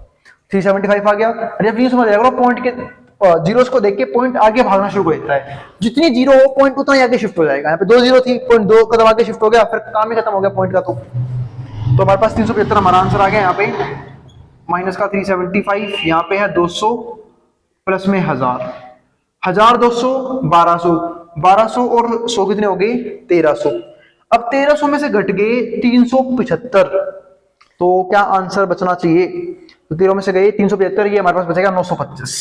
375 आ गया। अरे अब ये समझ आएगा पॉइंट के जीरोस को देख के पॉइंट आगे भागना शुरू कर देता है, जितनी जीरो हो पॉइंट उतना ही आगे शिफ्ट हो जाएगा। यहाँ पे 2 जीरो थी, पॉइंट 2 कदम आगे शिफ्ट हो गया, फिर काम ही खत्म हो गया पॉइंट का। तो हमारे पास 375 हमारा आंसर आ गया। यहाँ पे माइनस का 375, यहाँ पे है 200 प्लस में 1000, 1000 200 1200, 1200 और 100 कितने हो गए 1300। अब 1300 में से घट गए 375, तो क्या आंसर बचना चाहिए, तो 13 में से गए 375, ये हमारे पास बचेगा 925।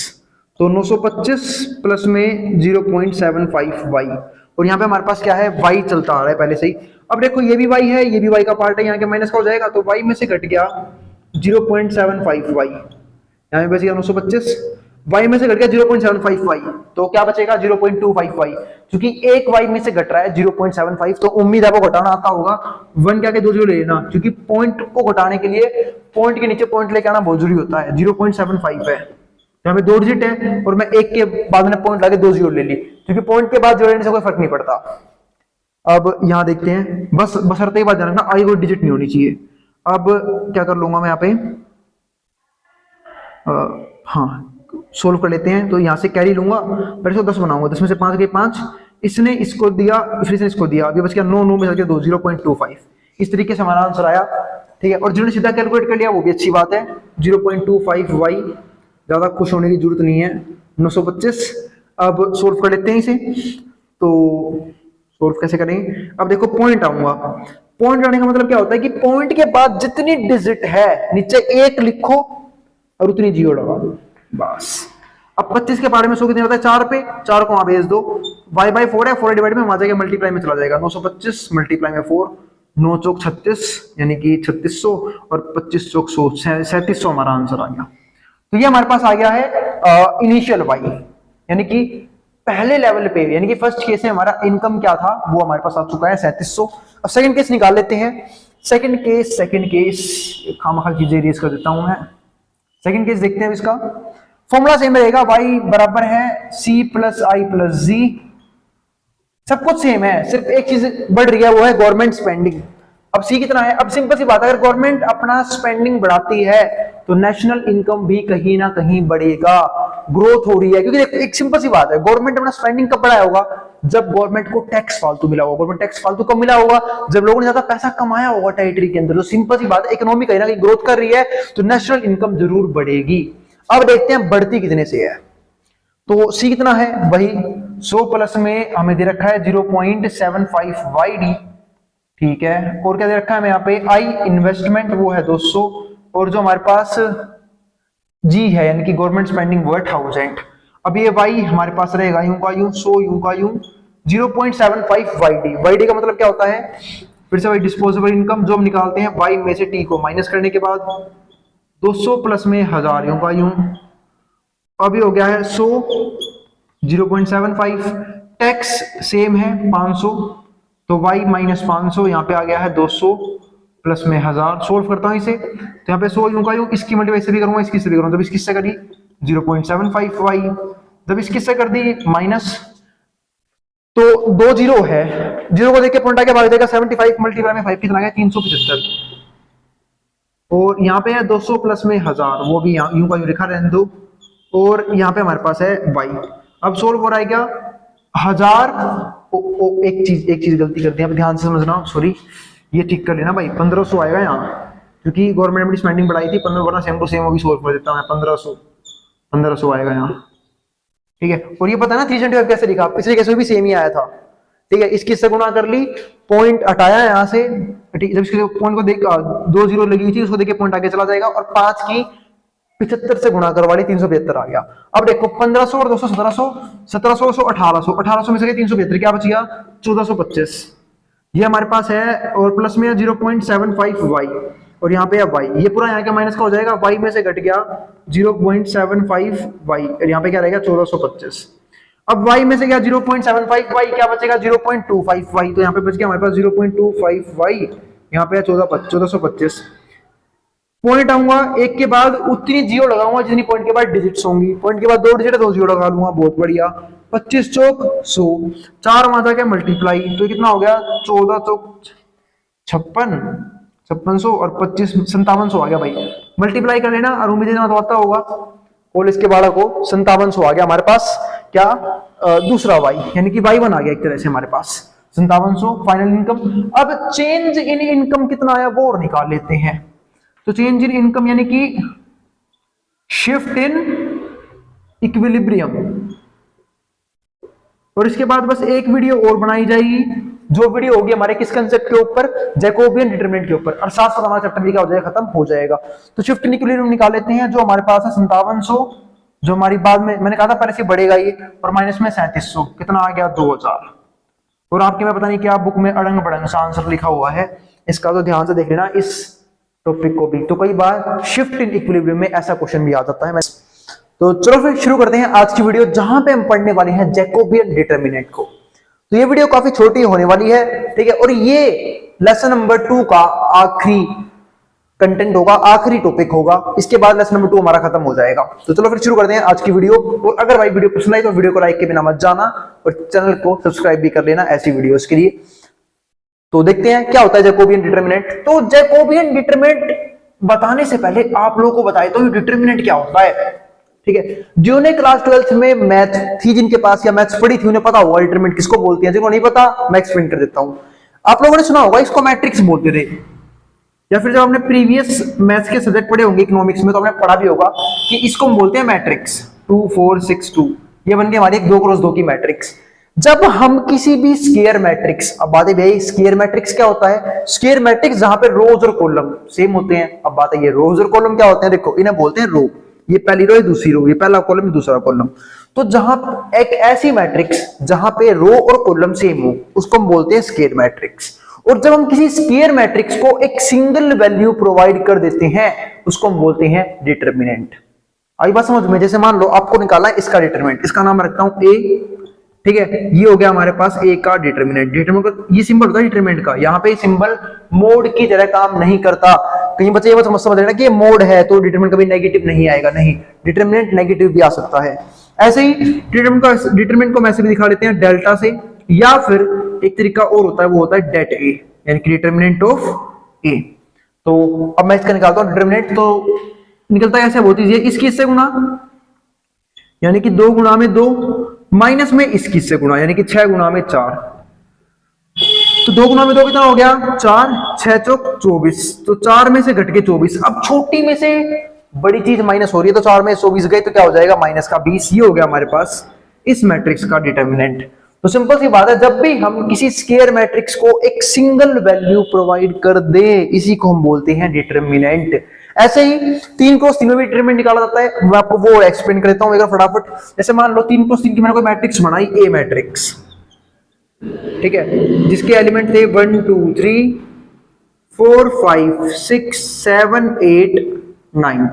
तो 925 प्लस में 0.75 y, और यहाँ पे हमारे पास क्या है y चलता आ रहा है पहले से ही। अब देखो ये भी y है, ये भी y का पार्ट है, यहाँ के माइनस का हो जाएगा, तो y में से घट गया 0.75 y, यहाँ पे बच गया 925, y में से घट गया 0.75 y, तो क्या बचेगा 0.25 y, क्योंकि एक y में से घट रहा है 0.75, तो उम्मीद है वो घटाना आता होगा। 1 क्या के 2 जीरो ले लेना, क्योंकि पॉइंट को घटाने के लिए पॉइंट के नीचे पॉइंट लेके आना बहुत जरूरी होता है। 0.75 है, यहाँ पे 2 डिजिट है और मैं एक के बाद में पॉइंट लाके 2 जीरो ले ली, क्योंकि पॉइंट के बाद जोड़ लेने से कोई फर्क नहीं पड़ता। अब यहाँ देखते हैं, बस बशर्ते बात ध्यान रखना आई कोई डिजिट नहीं होनी चाहिए। अब क्या कर लूंगा मैं यहाँ पे, हाँ सोल्व कर लेते हैं। तो यहाँ से कैरी लूंगा, पहले 110 बनाऊंगा, 10 में से 5 गए 5, इसने इसको दिया फिर इसने इसको दिया, अभी बच गया 9 में से 2 0.25, इस तरीके से हमारा आंसर आया। ठीक है, और जिन्होंने सीधा कैलकुलेट कर लिया वो भी अच्छी बात है, 0.25 y, ज्यादा खुश होने की जरूरत नहीं है, 925। अब सोल्व कर लेते हैं इसे, तो सोल्व कैसे करेंगे, अब देखो पॉइंट आऊंगा, पॉइंट आने का मतलब क्या होता है कि पॉइंट के बाद जितनी डिजिट है नीचे एक लिखो और उतनी जीरो लगा दो बस। अब 25 के बारे में 100 कितने होता है 4 पे, 4 को वहां भेज दो, y बाई 4 है, 4 डिवाइड में वहां जाएगा मल्टीप्लाई में चला जाएगा, 925 मल्टीप्लाई में 4, 9 चौक 36 यानी कि 3600 और 25 चौक 100 3700 हमारा आंसर आ गया। तो ये हमारे पास आ गया है इनिशियल y, यानी कि पहले लेवल पे, यानी कि फर्स्ट केस में हमारा इनकम क्या था वो हमारे पास आ चुका है 3700। अब सेकंड केस निकाल लेते हैं। सेकंड केस खामखा चीजें रेज कर देता हूं मैं। सेकंड केस देखते हैं इसका, फॉर्मूला सेम रहेगा, y बराबर है c प्लस आई प्लस जी, सब कुछ सेम है, सिर्फ एक चीज बढ़ रही है वो है गवर्नमेंट स्पेंडिंग। अब सी कितना है, अब सिंपल सी बात है, अगर गवर्नमेंट अपना स्पेंडिंग बढ़ाती है तो नेशनल इनकम भी कहीं ना कहीं बढ़ेगा, ग्रोथ हो रही है। क्योंकि देखो एक सिंपल सी बात है, गवर्नमेंट अपना स्पेंडिंग कब बढ़ाया होगा, जब गवर्नमेंट को टैक्स फालतू मिला होगा। गवर्नमेंट टैक्स फालतू कब मिला होगा, जब लोगों ने ज्यादा पैसा कमाया होगा टेरिटरी के अंदर। तो सिंपल सी बात है, इकोनॉमी कहीं ना कहीं ग्रोथ कर रही है तो नेशनल इनकम जरूर बढ़ेगी। अब देखते हैं बढ़ती कितने से है, तो सी कितना है, वही 100 प्लस में हमें दे रखा है 0.75 YD, ठीक है। और क्या दे रखा है हमें यहाँ पे, आई इन्वेस्टमेंट वो है 200, और जो हमारे पास जी है यानी कि गवर्नमेंट स्पेंडिंग वो है 1000। अब ये वाई हमारे पास रहेगा यूं का यूं, 100 यूं का यूं, 0.75 YD। YD का मतलब क्या होता है, फिर से वही डिस्पोजेबल इनकम जो हम निकालते हैं वाई में से टी को माइनस करने के बाद 200 प्लस में 1000 यूं का यूं, अभी हो गया है 100, 0.75, टैक्स सेम है 500, तो y माइनस 500 यहाँ पे आ गया है 200 प्लस में 1000। सोल्व करता हूँ इसे, तो यहाँ पे 100 यूं का यूं, इसकी मल्टीप्लाई से भी करूंगा, इसकी से भी करूंगा। जब इसकी से करी 0.75 y, जब इसकी से कर दी माइनस, तो 2 जीरो है, जीरो को देख के पॉइंट आके भाग देगा, 75 मल्टीप्लाई में 5 कितना गया 375, और यहाँ पे है 200 प्लस में 1000, वो भी यूं का यूं लिखा रहने दो, और यहाँ पे हमारे पास है y। अब सोल्व हो रहा है क्या 1000, एक चीज गलती करते हैं, ध्यान से समझना, सॉरी ये ठीक कर लेना भाई, 1500 आएगा यहाँ, क्योंकि गवर्नमेंट ने अपनी स्पेंडिंग बढ़ाई थी 15, वरना सेम टू सेम अभी सोल्व कर देता हूँ, 1500 आएगा यहाँ, ठीक है। और ये पता है ना 375 कैसे लिखा, पिछले केस में भी सेम ही आया था, ठीक है। इसकी से गुणा कर ली, पॉइंट हटाया यहाँ से, जब इसके पॉइंट को देख 2 जीरो लगी थी उसको देख के पॉइंट आगे चला जाएगा, और 5 की 75 से गुणा करवाली 375 आ गया। अब देखो 1500 और 200 1700, 1700 1800, 1800 में से 375 क्या बच गया 1425, ये हमारे पास है, और प्लस में 0.75 y। और यहाँ पे है y, ये पूरा यहाँ का माइनस का हो जाएगा, y में से घट गया 0.75 y और यहाँ पे क्या रहेगा 1425। अब y में से क्या 0.75 y, क्या बचेगा 0.25 y, तो यहाँ पे बच गया हमारे पास 0.25 y, यहाँ पे 1425। पॉइंट आऊंगा एक के बाद उतनी जीरो लगाऊंगा जितनी पॉइंट के बाद डिजिट्स होंगी, पॉइंट के बाद 2 डिजिट है 2 जीरो लगा लूंगा, बहुत बढ़िया। 25 चौक 100, 4 वहां था क्या मल्टीप्लाई, तो कितना हो गया 14 चौक 5600 और 25 5700 आ गया भाई, मल्टीप्लाई कर लेना और उम्मीद है तो आता होगा। और इसके बारह को 5700 आ गया हमारे पास, क्या दूसरा y, यानी कि y1 आ गया एक तरह से हमारे पास 5700 फाइनल इनकम। अब चेंज इन इनकम कितना आया वो और निकाल लेते हैं। तो चेंज इन इनकम यानी कि शिफ्ट इन इक्विलिब्रियम, और इसके बाद बस एक वीडियो और बनाई जाएगी, जो वीडियो होगी हमारे किस कंसेप्ट के ऊपर, जैकोबियन डिटरमिनेंट के ऊपर, और साथ साथ हमारा चैप्टर भी क्या हो जाएगा, खत्म हो जाएगा। तो शिफ्ट इन इक्विलिब्रियम निकाल लेते हैं, जो हमारे पास है 5700, जो हमारी बाद में मैंने कहा था पहले से बढ़ेगा ये, और माइनस में 3700, कितना आ गया 2000। और आपके में पता नहीं क्या बुक में अड़ंग बड़ंग सा आंसर लिखा हुआ है, इसका तो ध्यान से देख लेना इस टॉपिक को भी। तो कई बार शिफ्ट इन इक्विलिब्रियम में ऐसा क्वेश्चन भी आ जाता है। तो चलो फिर शुरू करते हैं आज की वीडियो, जहां पे हम पढ़ने वाले हैं जैकोबियन डिटरमिनेंट को। तो ये वीडियो काफी छोटी होने वाली है, ठीक है, और ये लेसन नंबर 2 का आखिरी कंटेंट होगा, आखिरी टॉपिक होगा, इसके बाद लेसन नंबर 2 हमारा खत्म हो जाएगा। तो चलो फिर शुरू करते हैं आज की वीडियो। और अगर भाई वीडियो पसंद आई तो वीडियो को लाइक के बिना मत जाना, और चैनल को सब्सक्राइब भी कर लेना ऐसी वीडियोस के लिए। तो देखते हैं क्या होता है जैकोबियन डिटरमिनेंट। तो जैकोबियन डिटरमिनेंट बताने से पहले आप लोगों को बताए तो डिटरमिनेंट क्या होता है, ठीक है। जिन्होंने क्लास 12th में मैथ थी, जिनके पास या मैथ्स पढ़ी थी, उन्हें पता होगा डिटरमिनेंट किसको बोलते हैं। जिनको नहीं पता मैं एक्सप्लेन कर देता हूं। आप लोगों ने सुना होगा इसको मैट्रिक्स बोलते थे, या फिर जब हमने प्रीवियस मैथ्स के सब्जेक्ट पढ़े होंगे इकोनॉमिक्स में, तो हमने पढ़ा भी होगा कि इसको हम बोलते हैं मैट्रिक्स। 2 4 6 2, ये बन गई हमारी 2x2 की मैट्रिक्स। जब हम किसी भी स्क्वायर मैट्रिक्स, अब बात है भाई स्क्वायर मैट्रिक्स क्या होता है, स्क्वायर मैट्रिक्स जहां पे रोज और कॉलम सेम होते हैं। अब बात है ये रोज और कॉलम क्या होते हैं, देखो इन्हें बोलते हैं रो, ये पहली रो, ये दूसरी रो, ये पहला कॉलम, ये दूसरा कॉलम। तो जहां एक ऐसी मैट्रिक्स जहां पे रो और कॉलम सेम हो उसको हम बोलते हैं स्क्वायर मैट्रिक्स। और जब हम किसी स्क्वायर मैट्रिक्स को एक सिंगल वैल्यू प्रोवाइड कर देते हैं उसको हम बोलते हैं डिटरमिनेंट। आई बात समझ में। जैसे मान लो आपको निकालना है इसका डिटरमिनेंट, इसका नाम रखता हूं ए, ठीक है, ये हो गया हमारे पास ए का डिटरमिनेंट। डिटरमिनेंट का ये सिंबल होता है डिटरमिनेंट का, यहाँ पे सिंबल मोड की तरह काम नहीं करता। कहीं बच्चे ये मत समझ लेना कि ये मोड है तो डिटरमिनेंट कभी नेगेटिव नहीं आएगा, नहीं, डिटरमिनेंट नेगेटिव भी आ सकता है। ऐसे ही डिटरमिनेंट को मैसे भी दिखा लेते हैं डेल्टा से, या फिर एक तरीका और होता है वो होता है डेट ए, यानी कि डिटरमिनेंट ऑफ ए। तो अब मैं इसका निकालता हूं डिटरमिनेंट, तो निकलता है ऐसे, बहुत इजी है। इसकी इससे गुणा, यानी कि 2 गुणा में 2, माइनस में इसकी से गुणा, यानी कि 6 गुणा में 4। तो 2 गुणा में 2 कितना हो गया 4, 6 चौक 24, तो 4 में से घट के 24। अब छोटी में से बड़ी चीज माइनस हो रही है, तो 4 में 24 गई तो क्या हो जाएगा माइनस का 20। ये हो गया हमारे पास इस मैट्रिक्स का डिटरमिनेंट। तो सिंपल सी बात है, जब भी हम किसी स्क्वायर मैट्रिक्स को एक सिंगल वैल्यू प्रोवाइड कर दे इसी को हम बोलते हैं डिटरमिनेंट। ऐसे ही 3x3 में भी डिटरमिनेंट निकाला जाता है, मैं आपको वो एक्सप्लेन कर देता हूं एक बार फटाफट। जैसे मान लो 3x3 की मैंने कोई मैट्रिक्स बनाई, ए मैट्रिक्स, ठीक है, जिसके एलिमेंट थे 1 2 3 4 5 6 7 8 9,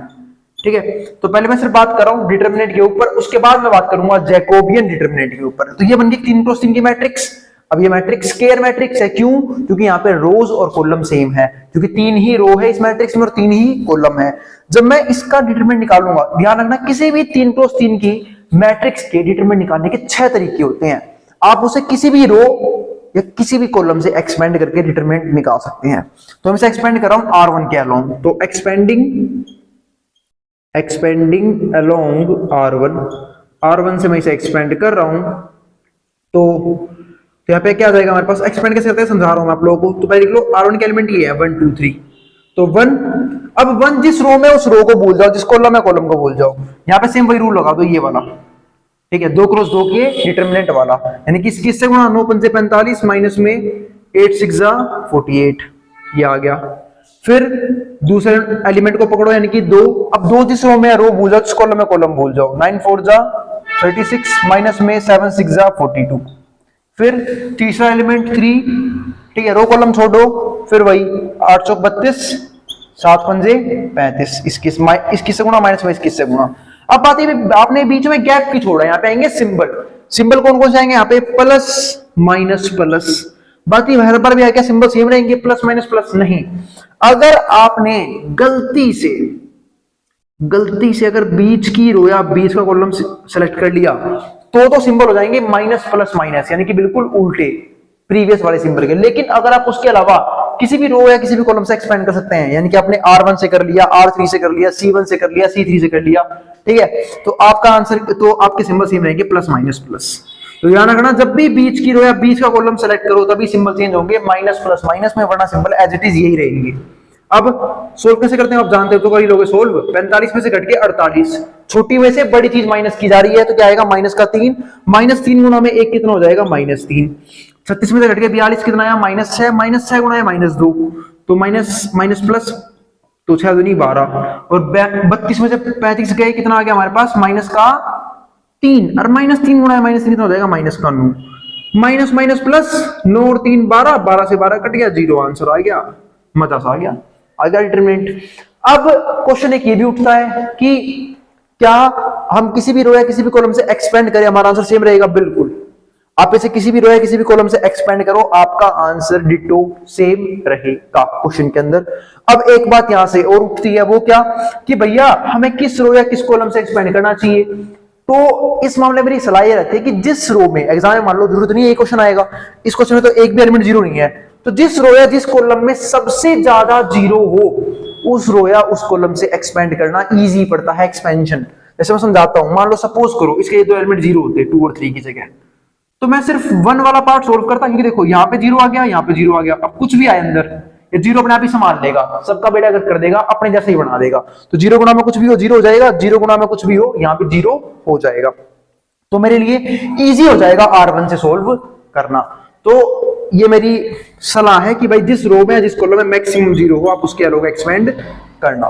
ठीक है। तो पहले मैं सिर्फ बात कर रहा हूं डिटरमिनेंट के ऊपर, उसके बाद मैं बात करूंगा जैकोबियन डिटरमिनेंट के ऊपर। तो ये बन गई 3x3 की मैट्रिक्स। अब ये मैट्रिक्स स्क्वायर मैट्रिक्स है, क्यों? क्योंकि यहाँ पे रोज और कॉलम सेम है, क्योंकि 3 ही रो है इस मैट्रिक्स में और 3 ही कॉलम है। जब मैं इसका डिटरमिनेंट निकालूंगा, ध्यान रखना किसी भी 3x3 की मैट्रिक्स के डिटरमिनेंट निकालने के 6 तरीके होते हैं। आप उसे किसी भी रो या किसी भी कॉलम से एक्सपेंड करके डिटरमिनेंट निकाल सकते हैं। तो मैं इसे एक्सपेंड कर रहा हूं R1 के अलोंग, तो एक्सपेंडिंग अलोंग R1 से मैं इसे एक्सपेंड कर रहा हूं। तो यहाँ पे क्या आ जाएगा हमारे पास, एक्सपेंड कैसे करते हैं समझा रहा हूं मैं आप लोगों को। तो पहले देख लो R1 के एलिमेंट ये है 1 2 3, तो 1, अब 1 जिस रो में उस रो को भूल जाओ, जिस कॉलम में कॉलम को भूल जाओ। यहाँ पे सेम वही रूल लगा दो, ये वाला, ठीक है, 2x2 के डिटरमिनेंट वाला, यानी कि किससे गुणा, 9 5 45 माइनस में 8 6 48, ये आ गया। फिर दूसरे एलिमेंट को पकड़ो, यानी कि 2, अब 2 जिस रो में रो भूल जाओ, जिस कॉलम में कॉलम भूल जाओ। 9 4 36 माइनस में 7 6 42। फिर तीसरा एलिमेंट 3, ठीक है, रो कॉलम छोड़ो, फिर वही 8 चौक 32 7 पंजे 35, 21 से गुणा माइनस 21 से गुणा। अब बात ये आपने बीच में गैप की छोड़ा, यहाँ पे आएंगे सिंबल। सिंबल कौन कौन से आएंगे यहाँ पे? Plus minus plus. बाकी हर बार भी आया क्या सिंबल सेम रहेंगे, प्लस माइनस प्लस नहीं। अगर आपने गलती से अगर बीच की रो या बीच का कॉलम सेलेक्ट कर लिया तो सिंबल हो जाएंगे माइनस प्लस माइनस, यानी कि बिल्कुल उल्टे प्रीवियस वाले सिंबल के। लेकिन अगर आप उसके अलावा किसी भी रो या किसी भी कॉलम से एक्सपेंड कर सकते हैं, यानी कि आपने R1 से कर लिया, R3 से कर लिया, C1 से कर लिया, C3 से कर लिया, ठीक है, तो आपका आंसर, तो आपके सिंबल सेम रहेंगे प्लस माइनस प्लस। तो ध्यान रखना जब भी बीच की रो या बीच का कॉलम सेलेक्ट करो तभी सिंबल चेंज होंगे माइनस प्लस माइनस में, वरना सिंबल एज इट इज यही रहेंगे। अब सोल्व कैसे करते हैं आप जानते हो, तो कर ही लोगे सोल्व। 45 में से घट के 48, छोटी में से बड़ी चीज माइनस की जा रही है, तो क्या आएगा माइनस का 3, माइनस 3 गुना में 1 कितना हो जाएगा -3। 36 में से घट के 42 कितना आया -6, -6 गुना है -2, तो माइनस माइनस प्लस, तो 6 दूनी 12, और 32 में से 35 गए कितना आ गया हमारे पास माइनस का 3, और -3 गुना है -3 कितना हो जाएगा माइनस का 9, माइनस माइनस प्लस 9 और 3 12, 12 से 12 कट गया, 0 आंसर आ गया, मजा सा आ गया डिटरमिनेंट। अब क्वेश्चन एक ये भी उठता है कि क्या हम किसी भी रो या किसी भी कॉलम से एक्सपेंड करें हमारा आंसर सेम रहेगा? बिल्कुल, आप इसे किसी भी रो या किसी भी कॉलम से एक्सपेंड करो, आपका आंसर डिटो सेम रहेगा क्वेश्चन के अंदर। अब एक बात यहां से और उठती है, वो क्या कि भैया हमें किस रो या किस कॉलम से एक्सपेंड करना चाहिए। तो इस मामले में मेरी सलाह ये रहती है कि जिस रो में एग्जाम में, मान लो जरूरत नहीं है ये क्वेश्चन आएगा, इस क्वेश्चन में तो एक भी एलिमेंट जीरो नहीं है, तो जिस रो या जिस कॉलम में सबसे ज्यादा जीरो हो उस रो या उस कॉलम से एक्सपेंड करना इजी पड़ता है एक्सपेंशन। जैसे मैं समझाता हूं, मान लो सपोज करो इसके ये 2 एलिमेंट जीरो होते हैं 2 और 3 की जगह, तो मैं सिर्फ 1 वाला पार्ट सोल्व करता, क्योंकि देखो यहाँ पे जीरो आ गया, यहाँ पे जीरो आ गया, अब कुछ भी आए अंदर ये जीरो अपने आप ही संभाल लेगा, सबका बेड़ा अगर कर देगा, अपने जैसे ही बना देगा। तो जीरो गुना में कुछ भी हो जीरो हो जाएगा, जीरो गुना में कुछ भी हो यहाँ पे जीरो हो जाएगा। तो मेरे लिए इजी हो जाएगा R1 से सोल्व करना। तो ये मेरी सलाह है कि भाई जिस रो में जिस कॉलम में मैक्सिमम जीरो हो आप उसके अलग एक्सपेंड करना,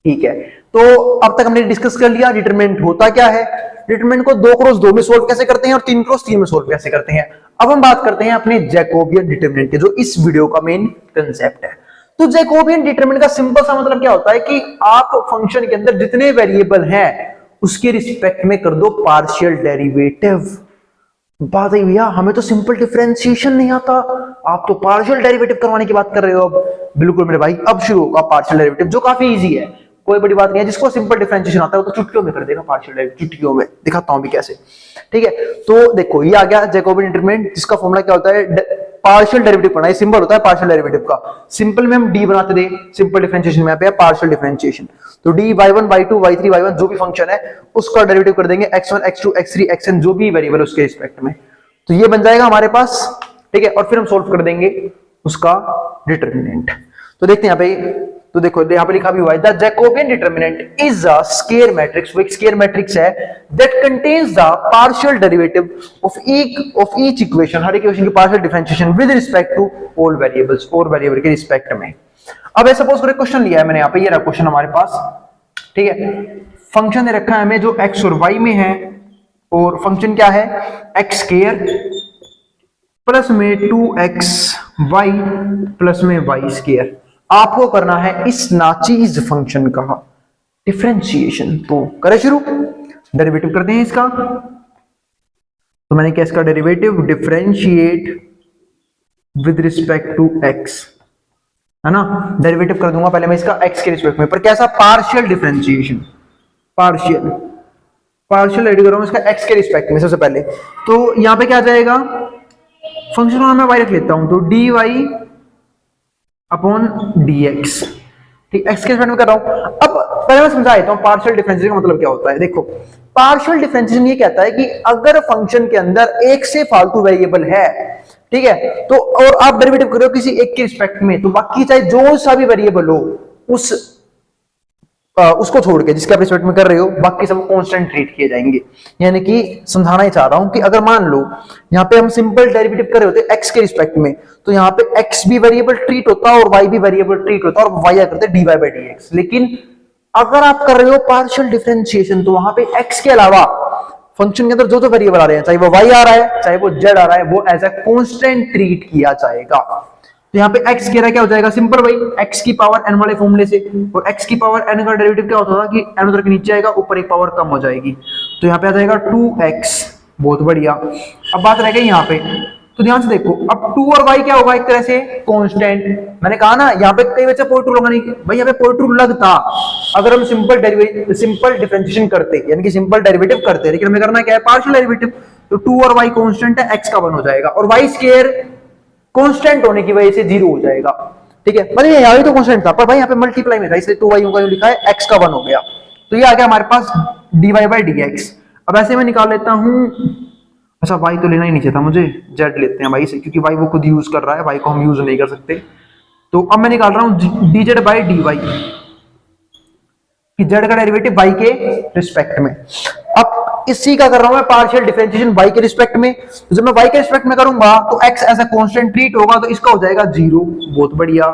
ठीक है। तो अब तक हमने डिस्कस कर लिया डिटरमिनेंट होता क्या है, डिटरमिनेंट को 2x2 में सोल्व कैसे करते हैं और 3x3 में सोल्व कैसे करते हैं। अब हम बात करते हैं अपने जैकोबियन डिटरमिनेंट के, जो इस वीडियो का मेन कंसेप्ट है। तो जैकोबियन डिटरमिनेंट का सिंपल सा मतलब क्या होता है कि आप फंक्शन के अंदर जितने वेरिएबल हैं उसके रिस्पेक्ट में कर दो पार्शियल डेरिवेटिव। बात है भैया हमें तो सिंपल डिफरेंशिएशन नहीं आता, आप तो पार्शियल डेरिवेटिव करवाने की बात कर रहे हो। अब बिल्कुल मेरे भाई, अब शुरू होगा पार्शियल डेरिवेटिव, जो काफी इजी है, कोई बड़ी बात नहीं है। जिसको सिंपल डिफरेंशिएशन आता है वो तो चुटकियों में कर देगा पार्शियल डेरिवेटिव, चुटकियों में दिखाता हूं भी कैसे, ठीक है। तो देखो ये आ गया जैकोबियन डिटरमिनेंट, जिसका फॉर्मूला क्या होता है, पार्शियल डेरिवेटिव करना, ये सिंबल होता है पार्शियल डेरिवेटिव का। सिंपल में हम डी बनाते थे, सिंपल डिफरेंशिएशन में है पार्शियल डिफरेंशिएशन, तो D y1 y2 y3 y1 जो भी फंक्शन है उसका डेरिवेटिव कर देंगे x1 x2 x3 xn जो भी वेरिएबल उसके रिस्पेक्ट में, तो ये बन जाएगा हमारे पास, ठीक है। और फिर हम सोल्व कर देंगे उसका डिटरमिनेंट। तो देखते हैं यहाँ पे, तो देखो यहाँ पे लिखा भी हुआ है the Jacobian determinant is a square matrix, वो एक स्केयर मैट्रिक्स है that contains the partial derivative of each equation, हर इक्वेशन की partial differentiation with respect to all variables, और वेरिएबल के रिस्पेक्ट में। अब ऐसा सपोज करो क्वेश्चन लिया है मैंने यहाँ पे, ये रहा क्वेश्चन हमारे पास, ठीक है। फंक्शन दे रखा है हमें जो x और y में है, और फंक्शन क्या है x स्क्वायर प्लस में 2xy प्लस में y स्क्वायर। आपको करना है इस नाचीज फंक्शन का डिफरेंशिएशन, तो करें शुरू, डेरिवेटिव करते हैं इसका। तो मैंने क्या इसका derivative differentiate with respect to x, है ना, डेरिवेटिव कर दूंगा पहले मैं इसका x के रिस्पेक्ट में, पर कैसा, पार्शियल डिफरेंशिएशन, पार्शियल रेडी कर रहा हूं इसका x के रिस्पेक्ट में सबसे पहले। तो यहां पे क्या आ जाएगा, फंक्शन को मैं y रख लेता हूं, तो dy अपॉन dx, ठीक, x के रिस्पेक्ट में कर रहा हूं। अब पहले मैं समझा देता हूं पार्शियल डिफरेंशिएशन का मतलब क्या होता है। देखो पार्शियल डिफरेंशिएशन ये कहता है कि अगर फंक्शन के अंदर एक से फालतू वेरिएबल है, ठीक है, तो और आप डेरिवेटिव कर रहे हो किसी एक के रिस्पेक्ट में, तो बाकी चाहे जो सा भी वेरिएबल हो उसको छोड़ के जिसके आप रिस्पेक्ट में कर रहे हो बाकी सब कांस्टेंट ट्रीट किए जाएंगे। यानी कि समझाना ही चाह रहा हूं कि अगर मान लो यहाँ पे हम सिंपल डेरिवेटिव कर रहे होते x के रिस्पेक्ट में, तो यहाँ पे x भी वेरिएबल ट्रीट होता और y भी वेरिएबल ट्रीट होता और y करते dy by dx। लेकिन अगर आप कर रहे हो पार्शियल डिफरेंशिएशन, तो वहां पे x के अलावा फंक्शन के अंदर जो जो वेरिएबल आ रहे हैं, चाहे वो y आ रहा है चाहे वो z आ रहा है, वो एज ए कांस्टेंट ट्रीट किया जाएगा। तो यहाँ पे x कह रहा है क्या हो जाएगा, सिंपल भाई x की पावर n वाले फॉर्मूले से, और x की पावर n का डेरिवेटिव क्या होता था कि n उधर के नीचे आएगा, ऊपर एक पावर कम हो जाएगी, तो यहाँ पे आ जाएगा 2x। बहुत बढ़िया। अब बात रह गई यहाँ पे, तो ध्यान से देखो, अब 2 और y क्या होगा, एक तरह से कांस्टेंट। मैंने कहा ना यहाँ पे कई बच्चे पॉइंट रूल नहीं भाई, यहाँ पे पॉइंट रूल लगता अगर हम सिंपल डिफरेंशिएशन करते, यानी कि सिंपल डेरिवेटिव करते, लेकिन हमें करना क्या है, पार्शियल डेरिवेटिव। तो 2 और y कांस्टेंट है, x का 1 हो जाएगा, और y स्क्वायर कांस्टेंट होने की वजह से 0 हो जाएगा। ठीक है, मतलब यहाँ भी तो कांस्टेंट था, पर भाई यहाँ पे मल्टीप्लाई में था, इसलिए 2y का जो लिखा है x का 1 हो गया। तो ये आ गया हमारे पास dy बाई dx। अब ऐसे में निकाल लेता हूं, अच्छा y तो लेना ही नहीं चाहिए था मुझे, z लेते हैं भाई से, क्योंकि y वो खुद यूज कर रहा है, y को हम यूज नहीं कर सकते। तो अब मैं निकाल रहा हूं dz बाई dy, कि z का डेरिवेटिव y के रिस्पेक्ट में। अब इसी का कर रहा हूं मैं पार्शियल डिफरेंशिएशन y के रिस्पेक्ट में, तो जब मैं y के रिस्पेक्ट में करूंगा तो x as a constant treat होगा, तो इसका हो जाएगा 0। बहुत बढ़िया।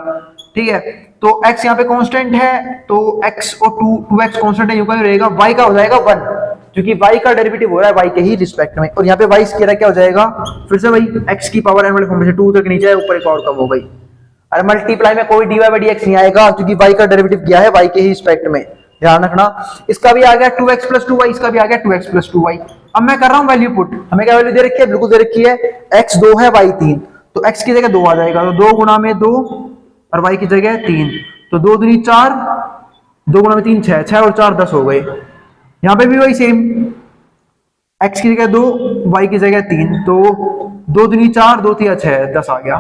ठीक है, तो x यहाँ पे कांस्टेंट है, तो x और 2x कांस्टेंट है, यूं का रहेगा, y का हो जाएगा 1, क्योंकि y का डेरिवेटिव हो रहा है y के ही रिस्पेक्ट में। और यहाँ पे y स्क्वायर क्या हो जाएगा, फिर से भाई x की पावर n वाले फॉर्म में से 2 तक नीचे है, ऊपर एक और कम हो गई। अरे मल्टीप्लाई में कोई dy बाई dx नहीं आएगा, क्योंकि y का डेरिवेटिव क्या है, y के ही रिस्पेक्ट में, ध्यान रखना। इसका भी आ गया 2x प्लस 2y, इसका भी आ गया 2x प्लस 2y। अब मैं कर रहा हूं वैल्यू पुट, हमें क्या वैल्यू दे रखी है, बिल्कुल दे रखी है, x 2 है y 3, तो x की जगह 2 आ जाएगा, तो 2 गुणा में 2 और y की जगह 3, तो 2 दूनी 4, 2 गुणा में 3 6, 6 और 4 10 हो गए। यहाँ पे भी वही सेम, x की जगह 2 y की जगह 3, तो 2 दूनी 4, 2 3 6, 10 आ गया,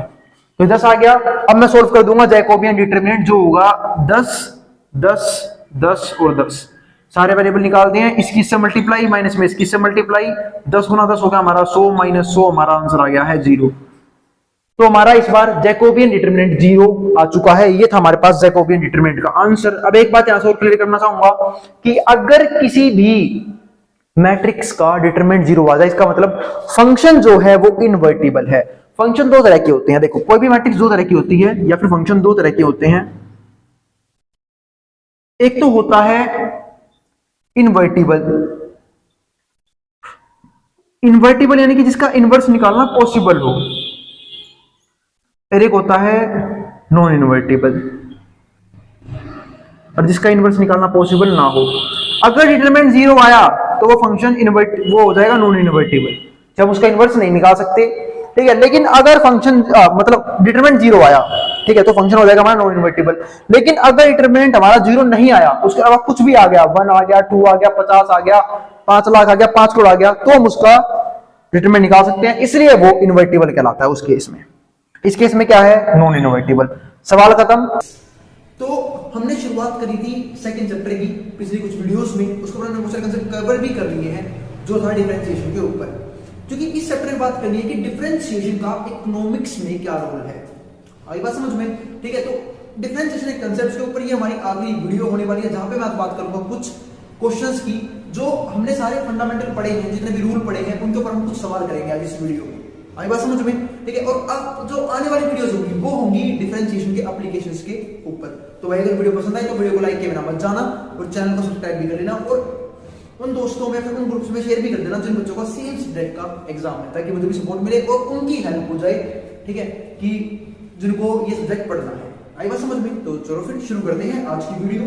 तो 10 आ गया। अब मैं सोल्व कर दूंगा जैकोबियन डिटरमिनेंट, जो होगा 10 10 10 और 10, सारे वेरिएबल निकाल दिए हैं, इसकी से मल्टीप्लाई माइनस में इसकी से मल्टीप्लाई, 10 गुना 10 हो गया हमारा 100 माइनस 100, हमारा आंसर आ गया है 0। तो हमारा इस बार जैकोबियन डिटरमिनेंट 0 आ चुका है, ये था हमारे पास जैकोबियन डिटरमिनेंट का आंसर। अब एक बात यहां से और क्लियर करना चाहूंगा कि अगर किसी भी मैट्रिक्स का डिटरमिनेंट 0 आ जाए, इसका मतलब फंक्शन जो है वो इनवर्टिबल है। फंक्शन दो तरह के होते हैं, देखो कोई भी मैट्रिक्स दो तरह की होती है, या फिर फंक्शन दो तरह के होते हैं। एक तो होता है इनवर्टिबल, इनवर्टिबल यानी कि जिसका इनवर्स निकालना पॉसिबल हो, और एक होता है नॉन इनवर्टिबल, और जिसका इनवर्स निकालना पॉसिबल ना हो। अगर डिटरमिनेंट 0 आया तो वो फंक्शन वो हो जाएगा नॉन इनवर्टिबल, जब उसका इनवर्स नहीं निकाल सकते। ठीक है, लेकिन अगर फंक्शन मतलब डिटरमिनेंट 0 आया, ठीक है, तो फंक्शन हो जाएगा हमारा नॉन इनवर्टिबल। लेकिन अगर डिटरमिनेंट हमारा 0 नहीं आया, उसके अलावा कुछ भी आ गया, 1 आ गया, 2 आ गया, 50 आ गया, 5 लाख आ गया, 5 करोड़ आ गया, तो हम उसका डिटरमिनेंट निकाल सकते हैं, इसलिए वो इनवर्टिबल कहलाता है उस केस में। इस केस में क्या है, नॉन इनवर्टिबल। सवाल खत्म। तो हमने शुरुआत करी थी सेकंड चैप्टर की पिछली कुछ वीडियोस में, उसके बाद हमने बहुत सारे कंसेप्ट कवर भी कर लिए हैं जो था डिफरेंशिएशन के ऊपर, क्योंकि इस चैप्टर में बात करनी है कि डिफरेंशिएशन का इकोनॉमिक्स में क्या रोल है। आई बात समझ में? ठीक है, तो डिफरेंशिएशन के कंसेप्ट के ऊपर ये हमारी आखिरी वीडियो होने वाली है, जहां पे मैं बात करूंगा कुछ क्वेश्चंस की जो हमने सारे फंडामेंटल पढ़े हैं, जितने भी रूल पढ़े हैं उनके ऊपर हम कुछ सवाल करेंगे आज इस वीडियो में। आई बात समझ में? ठीक है, और अब जो आने वाली वीडियोस होंगी वो होंगी डिफरेंशिएशन के एप्लीकेशंस के ऊपर। तो भाई अगर वीडियो पसंद आई तो वीडियो को लाइक किए बिना मत जाना, और चैनल को सब्सक्राइब भी कर लेना, और उन दोस्तों में फिर उन ग्रुप्स में शेयर भी कर देना जिन बच्चों का सेम सब्जेक्ट का एग्जाम है, ताकि मुझे भी सपोर्ट मिले और उनकी हेल्प हो जाए। ठीक है, कि जिनको ये सब्जेक्ट पढ़ना है। आई बात समझ में? तो चलो फिर शुरू करते हैं आज की वीडियो।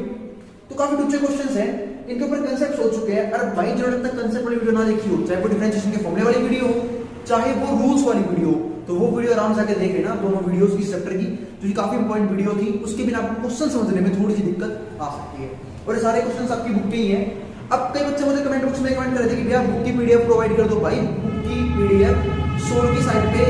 तो काफी अच्छे क्वेश्चंस हैं, इनके ऊपर कंसेप्ट्स हो चुके हैं। अरे भाई जरूरत तक कंसेप्ट वाली वीडियो ना देखी हो, चाहे वो डिफरेंशिएशन के फॉर्मूले वाली वीडियो हो, चाहे वो रूल्स वाली वीडियो, तो वो वीडियो आराम से आके देख लेना, दोनों वीडियोस इस चैप्टर की, जो काफी इंपॉर्टेंट वीडियो थी। उसके बिना आपको क्वेश्चन समझने में थोड़ी सी दिक्कत आ सकती है, और ये सारे क्वेश्चंस आपकी बुक के ही हैं। अब कई बच्चे मुझे कमेंट बॉक्स में कमेंट कर रहे थे कि भैया बुक की पीडीएफ प्रोवाइड कर दो। भाई बुक की पीडीएफ सोल की साइट पे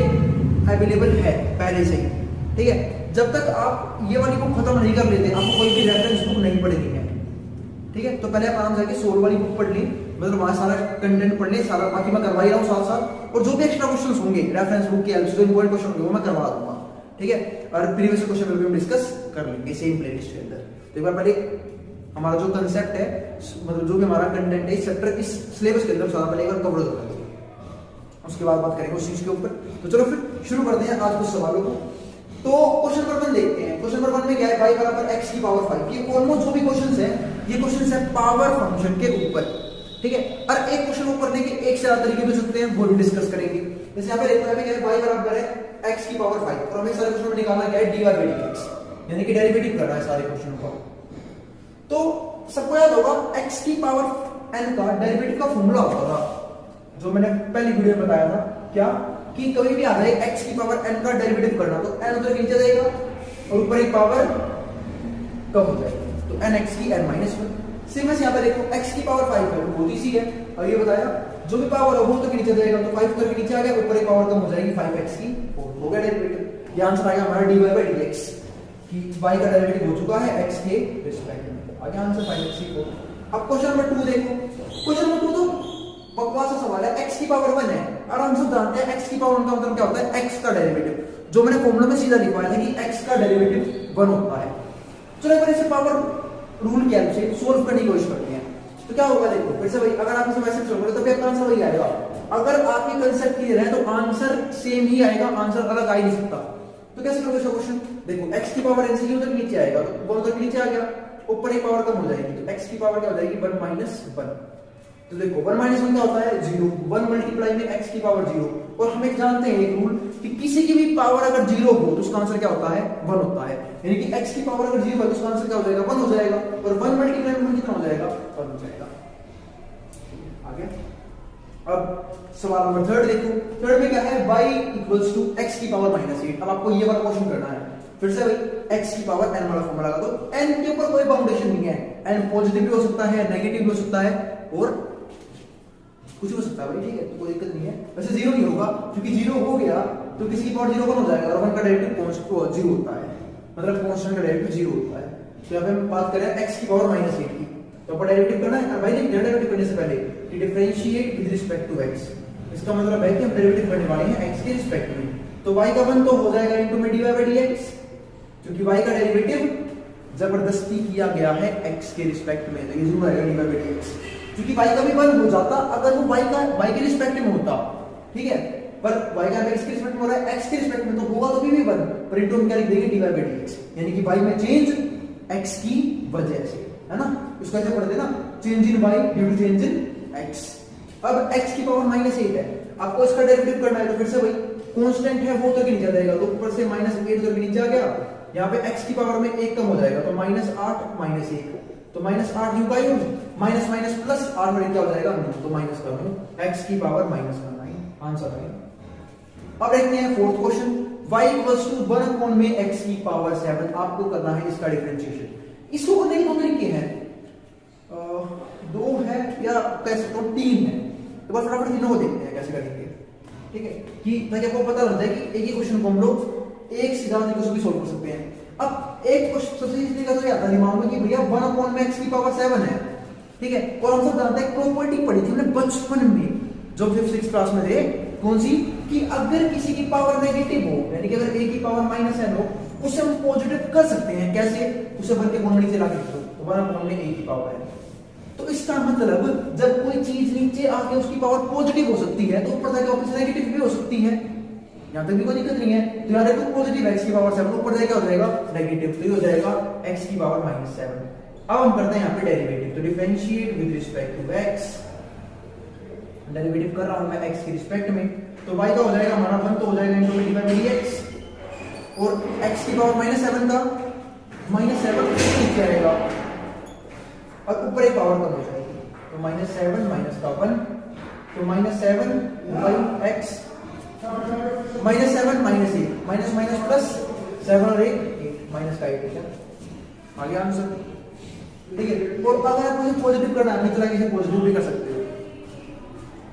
अवेलेबल है पहले से ही। ठीक है, जब तक आप ये वाली बुक खत्म नहीं कर लेते, आपको कोई भी रेफरेंस बुक नहीं पढ़नी है। ठीक है, तो पहले आप आराम से आके सोल वाली बुक पढ़ ली, मतलब वहां सारा कंटेंट पढ़ ले, सारा बाकी मैं करवा ही रहा हूँ साथ साथ, और जो भी एक्स्ट्रा क्वेश्चंस होंगे रेफरेंस बुक के हेल्प से, जो इंपॉर्टेंट क्वेश्चन होंगे वो मैं करवा दूंगा। ठीक है, और प्रीवियस क्वेश्चन भी हम डिस्कस कर लेंगे सेम प्लेलिस्ट के अंदर। तो एक बार पहले हमारा जो कंसेप्ट है, मतलब जो भी हमारा कंटेंट है इस चैप्टर इस सिलेबस के अंदर, सारा पहले एक बार कवर हो जाएगा, उसके बाद बात करेंगे उस चीज के ऊपर। तो चलो फिर शुरू करते हैं आज कुछ सवालों को। तो क्वेश्चन नंबर 1 देखते हैं। क्वेश्चन नंबर 1 में क्या है, y बराबर x की पावर 5। ये ऑलमोस्ट जो भी क्वेश्चंस है, ये क्वेश्चंस है पावर फंक्शन के ऊपर। ठीक है, और एक क्वेश्चन ऊपर देके एक से ज्यादा तरीके भी हो सकते हैं, वो भी डिस्कस करेंगे। जैसे यहाँ पे लिखा है y बराबर है x की पावर 5 और हमें सारे क्वेश्चन में निकालना क्या है dy बाई dx, यानी कि डेरिवेटिव करना है सारे क्वेश्चन का। तो सबको याद होगा x की पावर n का डेरिवेटिव का फॉर्मूला होता था जो मैंने पहली वीडियो में बताया था, क्या कि कभी भी आ जाए x की पावर n का डेरिवेटिव करना तो n उधर नीचे जाएगा और ऊपर एक पावर कम हो जाएगी, तो nx की n माइनस 1। सेम ऐसे यहाँ पे देखो x की पावर 5 है, बहुत इजी है, और ये बताया जो भी पावर हो वो तो नीचे जाएगा, तो 5 उधर नीचे आ गया, ऊपर एक पावर कम हो जाएगी 5x की 4, हो गया डेरिवेटिव। ये आंसर आएगा हमारा dy बाई dx कि y का डेरिवेटिव हो चुका है x के रिस्पेक्ट में, आ गया आंसर 5x की 4। अब क्वेश्चन नंबर 2 देखो, क्वेश्चन नंबर 2 तो बकवास सा सवाल है, x की पावर 1 है और हम सब जानते हैं x की पावर 1 का मतलब क्या होता है x का डेरिवेटिव, जो मैंने फॉर्मूला में सीधा लिखवाया था कि x का डेरिवेटिव 1 होता है। चलो एक बार इसे पावर रूल के अनुसार सोल्व करने की कोशिश करते हैं, तो क्या होगा देखो फिर से भाई, अगर आप इसे वैसे सोल्व करें तो भी आपका आंसर वही आएगा। अगर आपके कंसेप्ट क्लियर है तो आंसर सेम ही आएगा, आंसर अलग आ ही नहीं सकता। तो कैसे करोगे इसका क्वेश्चन, देखो x की पावर n से उधर नीचे आएगा तो 1 उधर नीचे आ गया, ऊपर एक पावर कम हो जाएगी, तो x की पावर क्या हो जाएगी 1 माइनस 1। तो देखो 1 माइनस 1 क्या होता है 0, 1 मल्टीप्लाई में x की पावर 0, और हम एक जानते हैं एक रूल कि किसी की भी पावर अगर 0 हो तो उसका आंसर क्या होता है 1 होता है, यानी कि x की पावर अगर 0 है तो उसका आंसर क्या हो जाएगा 1 हो जाएगा, और 1 मल्टीप्लाई में कितना हो जाएगा 1 हो जाएगा। आगे अब सवाल नंबर 3 देखो, थर्ड में क्या है y इक्वल्स टू x की पावर -8। अब आपको ये वाला क्वेश्चन करना है, फिर से भाई x की पावर n वाला फॉर्मूला लगा दो, n के ऊपर कोई बाउंडेशन नहीं है, n पॉजिटिव भी हो सकता है, नेगेटिव भी हो सकता है, और कुछ हो सकता है भाई, ठीक है, तो कोई दिक्कत नहीं है। वैसे 0 नहीं होगा क्योंकि 0 हो गया तो किसी की पावर 0 1 हो जाएगा, और 1 का डेरिवेटिव 0 होता है, मतलब कांस्टेंट का डेरिवेटिव 0 होता है। तो यहाँ पे हम बात करें x की पावर -8 की, तो अपन डेरिवेटिव करना है भाई, नहीं डेरिवेटिव करने से पहले कि differentiate with respect to x, इसका मतलब है कि हम डेरिवेटिव करने वाले हैं x के रिस्पेक्ट में, तो y का 1 तो हो जाएगा इनटू में dy बाई dx, क्योंकि y का डेरिवेटिव जबरदस्ती किया गया है x के रिस्पेक्ट में, तो ये जरूर आएगा dy बाई dx, क्योंकि y का भी 1 हो जाता अगर वो y के रिस्पेक्ट में होता, ठीक है, पर y का x के रिस्पेक्ट में हो रहा है, x के रिस्पेक्ट में तो होगा तो भी 1, पर इनटू हम क्या लिख देंगे dy बाई dx, यानी कि y में चेंज x की वजह से, है ना, उसका ऐसे पढ़ते ना, change in y due to change in x। अब x की पावर -8 है, आपको इसका डेरिवेटिव करना है, तो फिर से भाई कांस्टेंट है वो तो नीचे जाएगा, तो ऊपर से -8 तो नीचे आ गया, यहाँ पे x की पावर में 1 कम हो जाएगा, तो -8 -1, तो -8 यूं का यूं, माइनस माइनस प्लस 8 बड़े क्या हो जाएगा 9, तो माइनस कर दूं x की पावर -9, आंसर है। अब देखते हैं fourth question, y equals to 1 upon में x की पावर 7, आपको करना है इसका डिफरेंशिएशन। इसको करने के दो तरीके हैं, दो है या कैसे तो 3 है, तो बस फटाफट तीनों को देखते हैं कैसे करेंगे, ठीक है, कि ताकि आपको पता लग जाए कि एक ही क्वेश्चन को हम लोग एक से ज्यादा तरीकों से भी सोल्व कर सकते हैं। अब एक क्वेश्चन सबसे इजी तरीका तो ये आता है दिमाग में कि भैया 1 अपॉन में x की पावर 7 है, ठीक है, और हम सब जानते हैं प्रॉपर्टी पढ़ी थी हमने बचपन में जब 5th 6th क्लास में थे, कौन सी, कि अगर किसी की पावर नेगेटिव हो, यानी कि अगर a की पावर -n हो, उसे हम पॉजिटिव कर सकते हैं, कैसे, उसे भर के गुणा नीचे ला के रखो, तो 1 अपॉन में a की पावर है, तो इसका मतलब जब कोई चीज नीचे आके उसकी पावर पॉजिटिव हो सकती है तो ऊपर जाके वापस नेगेटिव भी हो सकती है, यहां तक भी कोई दिक्कत नहीं है, तो याद रखो पॉजिटिव x की पावर 7, ऊपर जाके हो जाएगा नेगेटिव, तो ये हो जाएगा x की पावर -7। अब हम करते हैं यहाँ पे डेरिवेटिव, तो differentiate with respect to x, derivative कर रहा हूं मैं x के रिस्पेक्ट में, तो y का हो जाएगा हमारा 1 तो हो जाएगा इनटू dy बाई dx, और x की पावर -7 का -7 नीचे आएगा और ऊपर एक पावर कम हो जाएगी, तो -7 माइनस का 1, तो -7 by x, -7 -8, minus minus plus 7 और 8 माइनस का 8, ठीक है, आ गया आंसर, ठीक है। और अगर आप मुझे पॉजिटिव करना है तो इसे पॉजिटिव भी कर सकते हो,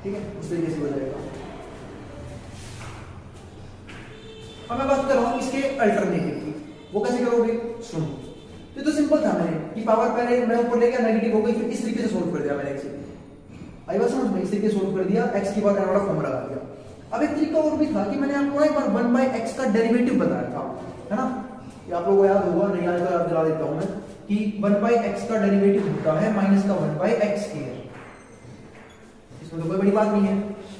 ठीक है, उस तरीके से हो जाएगा। अब मैं बात कर रहा हूं इसके अल्टरनेटिव की, वो कैसे करोगे, सुनो, तो सिंपल था मैंने कि पावर पहले मैं ऊपर ले गया नेगेटिव हो गई, फिर इस तरीके से सोल्व कर दिया मैंने x आई बात समझ में, इस तरीके से सोल्व कर दिया, x की पावर n वाला फॉर्मूला लगा दिया। अब एक तरीका और भी था कि मैंने आपको एक बार 1/x का डेरिवेटिव बताया था, है ना, ये आप लोगों को याद होगा, नहीं याद तो याद दिला देता हूं मैं कि 1/x का डेरिवेटिव होता है माइनस का 1/x स्क्वायर, इसमें तो कोई बड़ी बात नहीं है,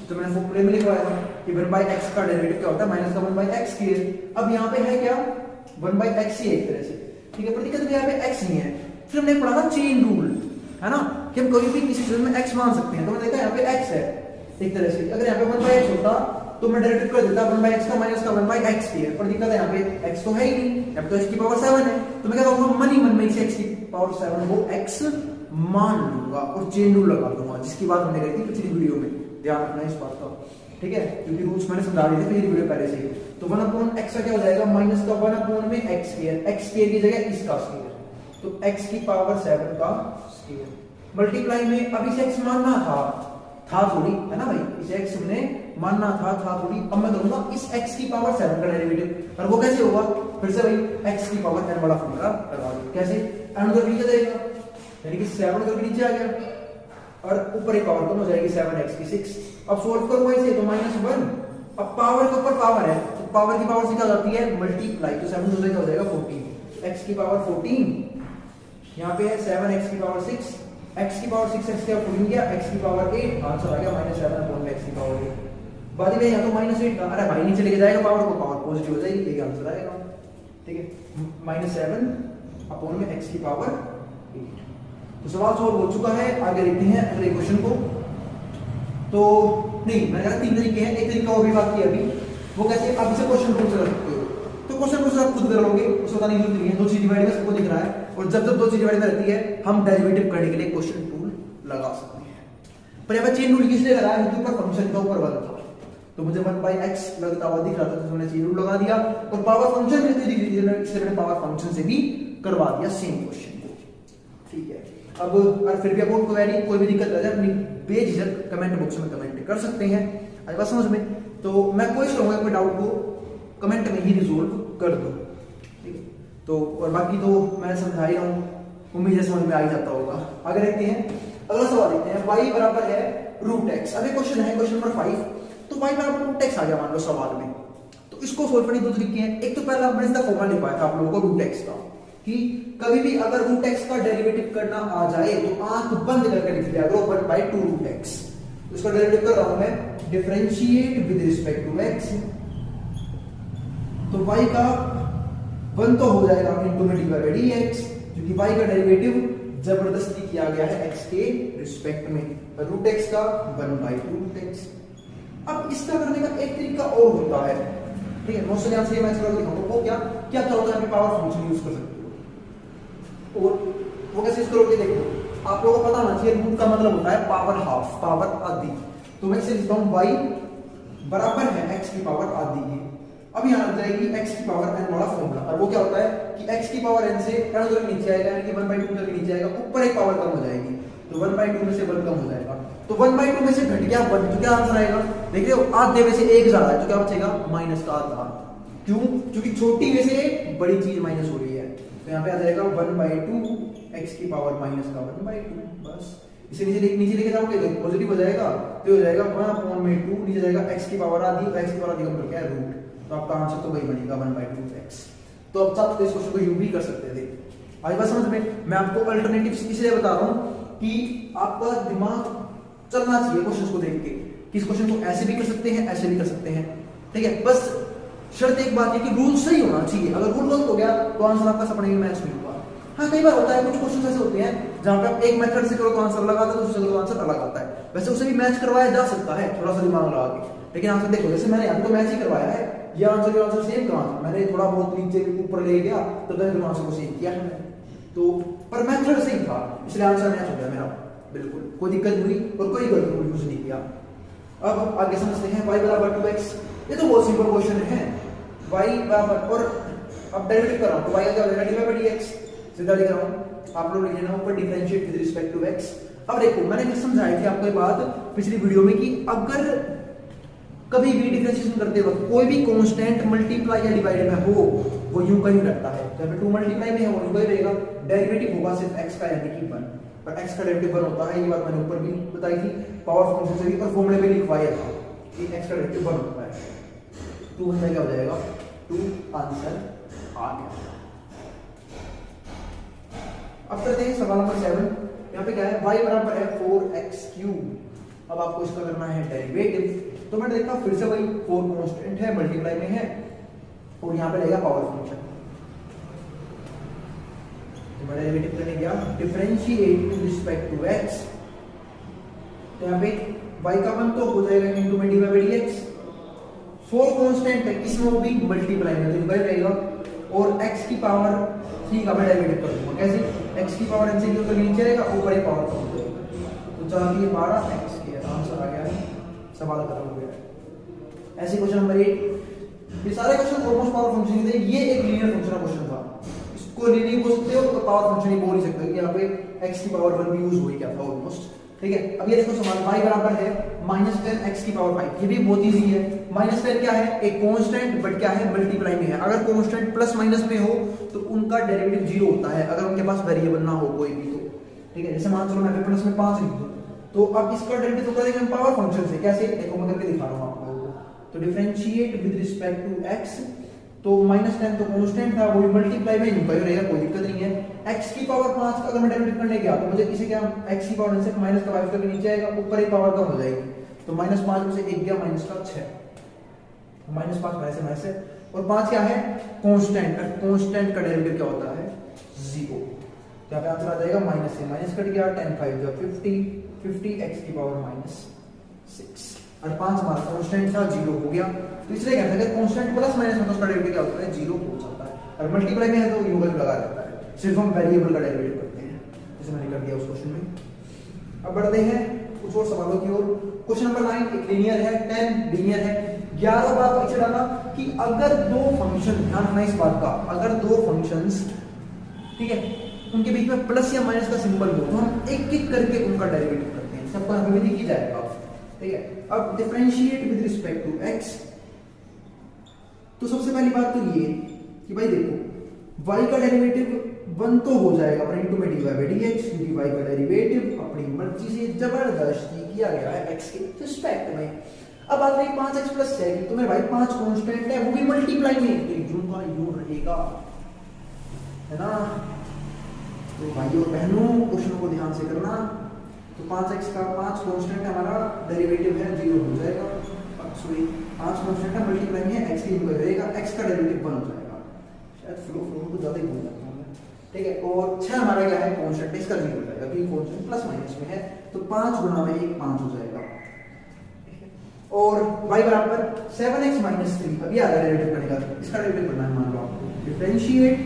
तो मैंने फॉर्मूले में लिखवाया था कि 1/x का डेरिवेटिव क्या होता है माइनस का 1/x स्क्वायर। अब यहाँ पे है क्या 1/x ही एक तरह से, ठीक है, पर दिक्कत यहाँ पे x नहीं है, फिर हमने पढ़ा था चेन रूल, है ना, कि हम कभी भी किसी चीज में x मान सकते हैं, तो मैंने देखा यहाँ पे x है एक तरह से, अगर यहाँ पे 1/x होता तो मैं डायरेक्ट कर देता 1/x का माइनस का 1/x स्क्वायर, पर दिक्कत है यहाँ पे x तो है ही नहीं, यहाँ पे तो x की पावर 7 है, तो मैं क्या करूंगा मन ही मन में इसे x की पावर 7 को x मान लूंगा और चेन रूल लगा दूंगा, जिसकी बात हमने करी थी पिछली वीडियो में, ध्यान रखना इस बात का, ठीक है, क्योंकि रूल्स मैंने समझा दिए थे पिछली वीडियो पहले से ही। तो 1/x का क्या हो जाएगा माइनस का 1 में x स्क्वायर की जगह इसका स्क्वायर, तो x की पावर 7 का स्क्वायर मल्टीप्लाई में, अब इसे x मानना था थोड़ी, है ना भाई, इसे x हमने मानना था थोड़ी, अब मैं करूंगा इस x की पावर 7 का डेरिवेटिव, और वो कैसे होगा, फिर से भाई x की पावर n बड़ा फॉर्मूला लगा दो, कैसे n उधर नीचे जाएगा, यानी कि 7 उधर नीचे आ गया, और ऊपर एक पावर कम हो जाएगी 7x की 6, अब सोल्व करूंगा इसे तो -1, अब पावर के ऊपर पावर है, तो पावर की पावर से क्या जाती है मल्टीप्लाई, तो 7 हो जाएगा 14, x की पावर 14, यहाँ पे है 7x की पावर 6, x की पावर 6 x का 14 गया, x की पावर 8, आंसर आ गया -7/x की पावर 8, बाद में यहाँ तो -8 था, अरे भाई नीचे लेके जाएगा पावर को, पावर पॉजिटिव हो जाएगी, यही आंसर आएगा, ठीक है, -7/x की पावर 8। तो सवाल सॉल्व हो चुका है, आगे देखते हैं अगले क्वेश्चन को। तो नहीं, मैंने कहा 3 तरीके हैं, एक तरीका और भी बात की अभी, वो कैसे, आप इसे क्वेश्चन रूल से कर सकते हो, तो क्वेश्चन रूल से आप खुद कर लोगे, उसको बताने की जरूरत नहीं है, 2 चीज डिवाइड में सबको दिख रहा है, और जब 2 चीज डिवाइड में रहती है हम डेरिवेटिव करने के लिए क्वेश्चन रूल लगा सकते हैं। पर यहाँ चेन रूल किसने लगाया, क्योंकि ऊपर फंक्शन का ऊपर वाला था, तो मुझे 1/x लगता हुआ दिख रहा था, तो मैंने चेन रूल लगा दिया, और पावर फंक्शन में दिख रही थी, इसलिए मैंने पावर फंक्शन से भी करवा दिया सेम क्वेश्चन को, ठीक है। अब और फिर भी आपको कोई भी दिक्कत आ जाए अपनी बेझिझक कमेंट बॉक्स में कमेंट कर सकते हैं, आई बात समझ में, तो मैं कोशिश करूंगा कोई डाउट को कमेंट में ही रिजोल्व कर दो, ठीक है। तो और बाकी तो मैं समझा ही रहा हूँ, उम्मीद है समझ में आ ही जाता होगा। आगे देखते हैं, अगला सवाल देखते हैं, y बराबर है √x, अभी क्वेश्चन है क्वेश्चन नंबर 5, तो y बराबर √x आ गया मान लो सवाल में, तो इसको सोल्व करने के 2 तरीके हैं, एक तो पहला मैंने इसका फॉर्मूला लिखवाया था आप लोगों को √x का, कि कभी भी अगर √x का डेरिवेटिव करना आ जाए तो आंख बंद करके लिख दिया करो 1/2 √x, इसका डेरिवेटिव कर रहा हूं मैं, differentiate with respect to x, तो y का 1 तो हो जाएगा इनटू में dx, क्योंकि y का डेरिवेटिव जबरदस्ती किया गया है x के रिस्पेक्ट में, √x का 1/2 √x। अब इसका करने का एक तरीका और होता है, ठीक है, मोस्टली आंसर मैं इसका दिखाऊंगा, वो क्या क्या क्या होता है, यहाँ पे पावर फंक्शन यूज कर सकते हो, और वो कैसे यूज करोगे, देखो आप लोगों को पता होना चाहिए रूट का मतलब होता है पावर हाफ, पावर आधी, तो मैं इसे लिखता हूं y बराबर है x की पावर आधी की, अब यहां लग जाएगी x की पावर n वाला फॉर्मूला, और वो क्या होता है कि x की पावर n से n उधर नीचे आएगा, यानी कि 1/2 तक नीचे आएगा, ऊपर एक पावर कम हो जाएगी, तो 1/2 में से 1 कम हो जाएगा, तो 1/2 में से घट गया 1, तो क्या आंसर आएगा, देख रहे हो आधे में से 1 जा रहा है, तो क्या बचेगा माइनस का आधा, क्यों, क्योंकि छोटी में से बड़ी चीज माइनस हो रही है, तो यहाँ पे आ जाएगा 1/2 x की पावर माइनस का 1/2, बस इसे नीचे लेके जाओगे तो पॉजिटिव हो जाएगा, तो हो जाएगा 1/2, नीचे जाएगा x की पावर आधी, x की पावर आधी का मतलब क्या है रूट, तो आपका आंसर तो वही बनेगा 1/2 x। तो अब तक इस क्वेश्चन को यूं भी कर सकते थे, आज बात समझ में, मैं आपको अल्टरनेटिव्स इसलिए बता रहा हूं कि आपका दिमाग चलना चाहिए क्वेश्चन को देख के, कि इस क्वेश्चन को ऐसे भी कर सकते हैं, ऐसे भी कर सकते हैं, ठीक है, बस शर्त एक बात है कि रूल सही होना चाहिए, अगर रूल गलत हो गया तो आंसर आपका सपने में मैच नहीं होगा। हाँ कई बार होता है, कुछ क्वेश्चन ऐसे होते हैं जहां पे आप एक मेथड से करो तो आंसर अलग आता है, दूसरे से करो तो आंसर अलग आता है, वैसे उसे भी मैच करवाया जा सकता है थोड़ा सा दिमाग लगा के, लेकिन आंसर देखो, जैसे मैंने यहाँ तो मैच ही करवाया है, ये आंसर सेम कहा था, मैंने थोड़ा बहुत नीचे ऊपर ले गया तो मैंने आंसर को सेम किया है, तो पर मेथड सही था, इसलिए आंसर मैच हो गया मेरा, बिल्कुल कोई दिक्कत नहीं हुई और कोई गलत रूल यूज नहीं किया। अब आगे समझते हैं y बराबर 2x, ये तो बहुत सिंपल क्वेश्चन है, y बराबर, और अब डेरिवेटिव कर रहा हूं तो y का क्या हो जाएगा dy/dx, सीधा लिख रहा हूं, आप लोग लिख लेना ऊपर differentiate with respect to x। अब देखो मैंने समझाई थी आपको ये बात पिछली वीडियो में कि अगर कभी भी डिफरेंशिएशन करते वक्त कोई भी कांस्टेंट मल्टीप्लाई या डिवाइड में हो, वो यूं का यूं रहता है, जब 2 मल्टीप्लाई में है वो यूं का ही रहेगा, डेरिवेटिव होगा सिर्फ x का यानी कि 1, पर x का डेरिवेटिव 1 होता है, ये बात मैंने ऊपर भी बताई थी, पावर फंक्शन से भी और फॉर्मूले में लिखवाया था कि x का डेरिवेटिव 1 होता है, 2 में क्या हो जाएगा 2, आंसर आ गया। अब करते हैं सवाल नंबर 7, यहाँ पे क्या है y बराबर है 4x3, अब आपको इसका करना है डेरिवेटिव, तो मैंने देखा फिर से वही 4 कांस्टेंट है, मल्टीप्लाई में है, और यहाँ पे रहेगा पावर फंक्शन, तो मैं डेरिवेटिव करने गया differentiate with respect to x, तो यहाँ पे y का 1 तो हो जाएगा इनटू में dy/dx, 4 कांस्टेंट है, इसमें वो भी मल्टीप्लाई में तो रहेगा और x की पावर 3 का मैं डेरिवेटिव कर दूंगा। कैसे? x की पावर n से क्यों तो नीचे रहेगा, ऊपर ही पावर कम हो जाएगा, तो जहां ये 12x की आंसर आ गया है, सवाल खत्म हो गया। ऐसे क्वेश्चन नंबर 8, ये सारे क्वेश्चन ऑलमोस्ट पावर फंक्शन के थे। ये एक लीनियर फंक्शन का क्वेश्चन था, इसको लीनियर बोल सकते हो तो पावर फंक्शन ही बोल ही सकते हो कि यहाँ पे x की पावर 1 भी यूज हुई क्या था ऑलमोस्ट। ठीक है, अब ये देखो सवाल y बराबर है -10 x की पावर 5। ये भी बहुत इजी है। -10 क्या है? एक कांस्टेंट, बट क्या है? मल्टीप्लाई में है। अगर कांस्टेंट प्लस माइनस में हो तो उनका डेरिवेटिव 0 होता है, अगर उनके पास वेरिएबल ना हो कोई भी तो। ठीक है, जैसे मान चलो मैं प्लस में 5 लिख दूं, तो अब इसका डेरिवेटिव तो करेंगे हम पावर फंक्शन से। कैसे? देखो मैं करके दिखा रहा हूं आप लोगों को। तो differentiate with respect to x, तो -10 तो कांस्टेंट था, वो भी मल्टीप्लाई में ही रहेगा, कोई दिक्कत नहीं है। x की पावर 5 का अगर मैं डेरिवेटिव करने गया तो मुझे इसे क्या, x की पावर से माइनस का 5 करके नीचे आएगा, ऊपर ही पावर कम हो जाएगी, तो -5 में से 1 गया, माइनस का 6, -5 माइनस है, और 5 क्या है? कांस्टेंट। कांस्टेंट का डेरिवेटिव क्या होता है? 0। यहाँ पे आंसर आ जाएगा माइनस से माइनस कट गया, 10 5 जो 50 x की पावर -6, और 5 हमारा कांस्टेंट था, 0 हो गया। तो इसलिए कहते हैं अगर कांस्टेंट प्लस माइनस में तो उसका डेरिवेटिव क्या होता है? 0 हो जाता है, और मल्टीप्लाई में है तो यूं लगा रहता है। सिर्फ हम वेरिएबल का डेरिवेटिव करते हैं, जैसे मैंने कर दिया उस क्वेश्चन में। अब बढ़ते हैं कुछ और सवालों की ओर। क्वेश्चन नंबर 9 एक लीनियर है, 10 लीनियर है। 11 बार पीछे डाला कि अगर दो फंक्शन, ध्यान रखना इस बात का, अगर दो फंक्शंस, ठीक है, उनके बीच में प्लस या माइनस का सिंबल हो तो हम एक एक करके उनका डेरिवेटिव करते हैं, सबका हमें भी की जाएगा। ठीक है, अब differentiate with respect to x, तो सबसे पहली बात तो ये कि भाई देखो y का डेरिवेटिव 1 तो हो जाएगा पर इनटू में dy बाय dx, क्योंकि y का डेरिवेटिव अपनी मर्जी से जबरदस्ती किया गया है x के रिस्पेक्ट में। अब बात रही 5x प्लस 6 की, तो मेरे भाई 5 कांस्टेंट है, वो भी मल्टीप्लाई में, तो यूं का यूं रहेगा, है ना। तो भाइयों और बहनों क्वेश्चन को ध्यान से करना। तो 5x का 5 कांस्टेंट हमारा डेरिवेटिव है 0 हो जाएगा, सॉरी 5 कांस्टेंट है मल्टीप्लाई में x की इक्वल रहेगा, x का डेरिवेटिव 1 हो जाएगा, शायद फ्लो को ज्यादा ही भूल जाता हूं मैं। ठीक है, और 6 हमारा क्या है? कांस्टेंट, इसका 0 हो जाएगा क्योंकि कांस्टेंट प्लस माइनस में है, तो 5 गुना में 1 5 हो जाएगा। और y बराबर 7x - 3, अभी आ रहा है डेरिवेटिव करने का, इसका डेरिवेटिव करना है, मान लो आपको differentiate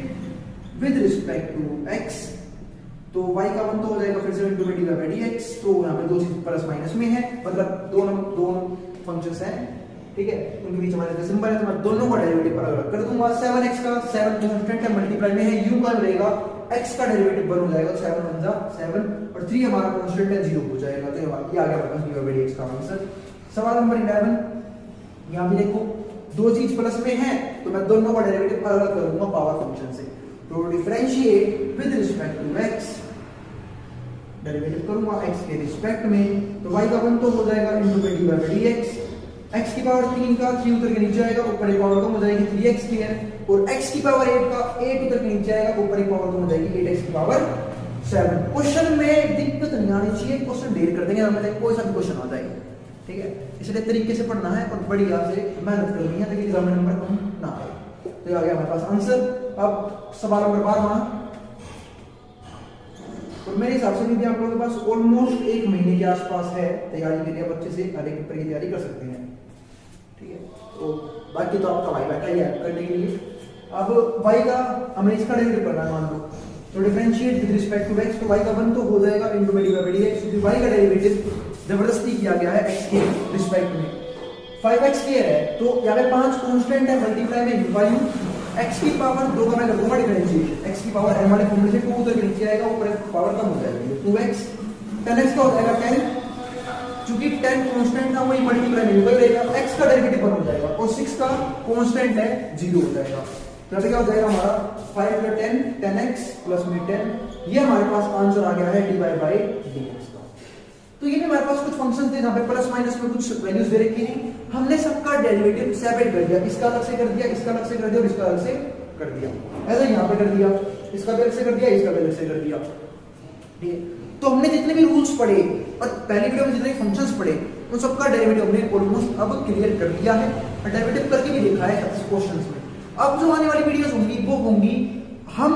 with respect to x, तो y का 1 तो हो जाएगा, फिर से इनटू में dy बाय dx, तो यहां पे दो चीज प्लस माइनस में है, मतलब दोनों फंक्शंस हैं, ठीक है, उनके बीच हमारे सिंबल है, तो मैं दोनों का डेरिवेटिव अलग कर दूंगा। 7x का 7 कांस्टेंट है मल्टीप्लाई में है, u का रहेगा, x का डेरिवेटिव 1 हो जाएगा, 7 1 जा 7, और 3 हमारा कांस्टेंट है 0 हो जाएगा, तो ये आ गया अपना dy बाय dx का आंसर। सवाल नंबर 11, यहां भी देखो दो चीज प्लस में है तो मैं दोनों का डेरिवेटिव अलग कर दूंगा पावर फंक्शन से। तो differentiate with respect to x, derivative करूंगा x के रिस्पेक्ट में, तो y का 1 तो हो जाएगा इनटू में dy बाय dx, x की पावर 3 का 3 उतर के नीचे आएगा, ऊपर एक पावर कम हो जाएगी 3x स्क्वायर, और x की पावर 8 का 8 उतर के नीचे आएगा, ऊपर एक पावर कम हो जाएगी 8x की पावर 7। क्वेश्चन में दिक्कत नहीं आनी चाहिए, क्वेश्चन ढेर कर देंगे, हमें कोई सा भी क्वेश्चन आ जाएगा। ठीक है, इसलिए तरीके से पढ़ना है और बढ़िया से मेहनत करनी है ताकि एग्जाम में नंबर कम ना आए। तो आ गया हमारे पास आंसर। अब सवाल नंबर 12, तो मेरे हिसाब से भी आप लोगों के पास ऑलमोस्ट 1 महीने के आसपास है तैयारी के लिए, बच्चे से हर एक पेपर की तैयारी कर सकते हैं। ठीक है, तो बाकी तो आपका भाई बैठा ही है करने के लिए। अब y का हमें इसका डेरिवेटिव करना है, मान लो, तो differentiate with respect to x, तो y का 1 तो हो जाएगा इनटू में dy बाय dx, क्योंकि y का डेरिवेटिव जबरदस्ती किया गया है x के रिस्पेक्ट में। 5x स्क्वायर है, तो यहाँ पे 5 कांस्टेंट है मल्टीप्लाई में वैल्यू, x की पावर 2 का मैं कर दूंगा डिफरेंशिएशन, x की पावर n वाले फॉर्मूले से 2 उधर के नीचे आएगा, ऊपर पावर कम हो जाएगी 2x, 10x का हो जाएगा 10, क्योंकि 10 कांस्टेंट था वही मल्टीप्लाई में रहेगा, x का डेरिवेटिव 1 हो जाएगा, और 6 का कांस्टेंट है 0 हो जाएगा। तो क्या हो जाएगा हमारा 5 + 10 10x प्लस में 10, ये हमारे पास आंसर आ गया है dy बाय dx का। तो ये भी हमारे पास कुछ फंक्शन थे जहां पे प्लस माइनस में कुछ वैल्यूज दे रखी थी, हमने सबका डेरिवेटिव सेपरेट कर दिया, इसका अलग से कर दिया, इसका अलग से कर दिया, और इसका अलग से कर दिया, ऐसा यहां पे कर दिया, इसका अलग से कर दिया, इसका अलग से कर दिया। ठीक है, तो हमने जितने भी रूल्स पढ़े और पहली वीडियो में जितने फंक्शंस पढ़े उन सबका डेरिवेटिव हमने ऑलमोस्ट अब क्लियर कर दिया है, और डेरिवेटिव करके भी देखा है क्वेश्चंस में। अब जो आने वाली वीडियोस होंगी वो होंगी हम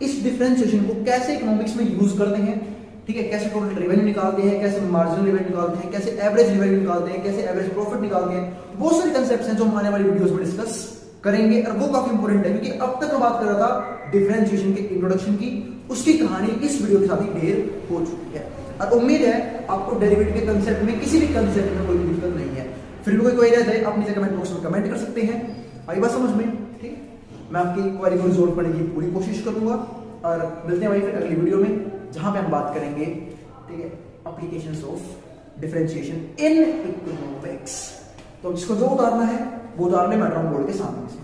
इस डिफरेंशिएशन को कैसे इकोनॉमिक्स में यूज करते हैं, ठीक है, कैसे टोटल रेवेन्यू निकालते हैं, कैसे मार्जिनल रेवेन्यू निकालते हैं, कैसे एवरेज रेवेन्यू निकालते हैं, कैसे एवरेज प्रॉफिट निकालते हैं। बहुत सारे कंसेप्ट्स हैं जो हम आने वाली वीडियोस में डिस्कस करेंगे और वो काफी इंपॉर्टेंट है, क्योंकि अब तक मैं बात कर रहा था डिफरेंशिएशन के इंट्रोडक्शन की, उसकी कहानी इस वीडियो के साथ ही ढेर हो चुकी है और उम्मीद है आपको डेरिवेटिव के कंसेप्ट में किसी भी कंसेप्ट में कोई दिक्कत नहीं है। फिर भी कोई क्वेरी रह जाए आप नीचे कमेंट बॉक्स में कमेंट कर सकते हैं। आई बात समझ में? ठीक, मैं आपकी क्वेरी को रिजॉल्व करने की पूरी कोशिश करूंगा और मिलते हैं भाई फिर अगली वीडियो में, जहां पे हम बात करेंगे, ठीक है, applications of differentiation in economics. तो जिसको जो उतारना है वो उतार ले मेट्रॉन बोर्ड के सामने से।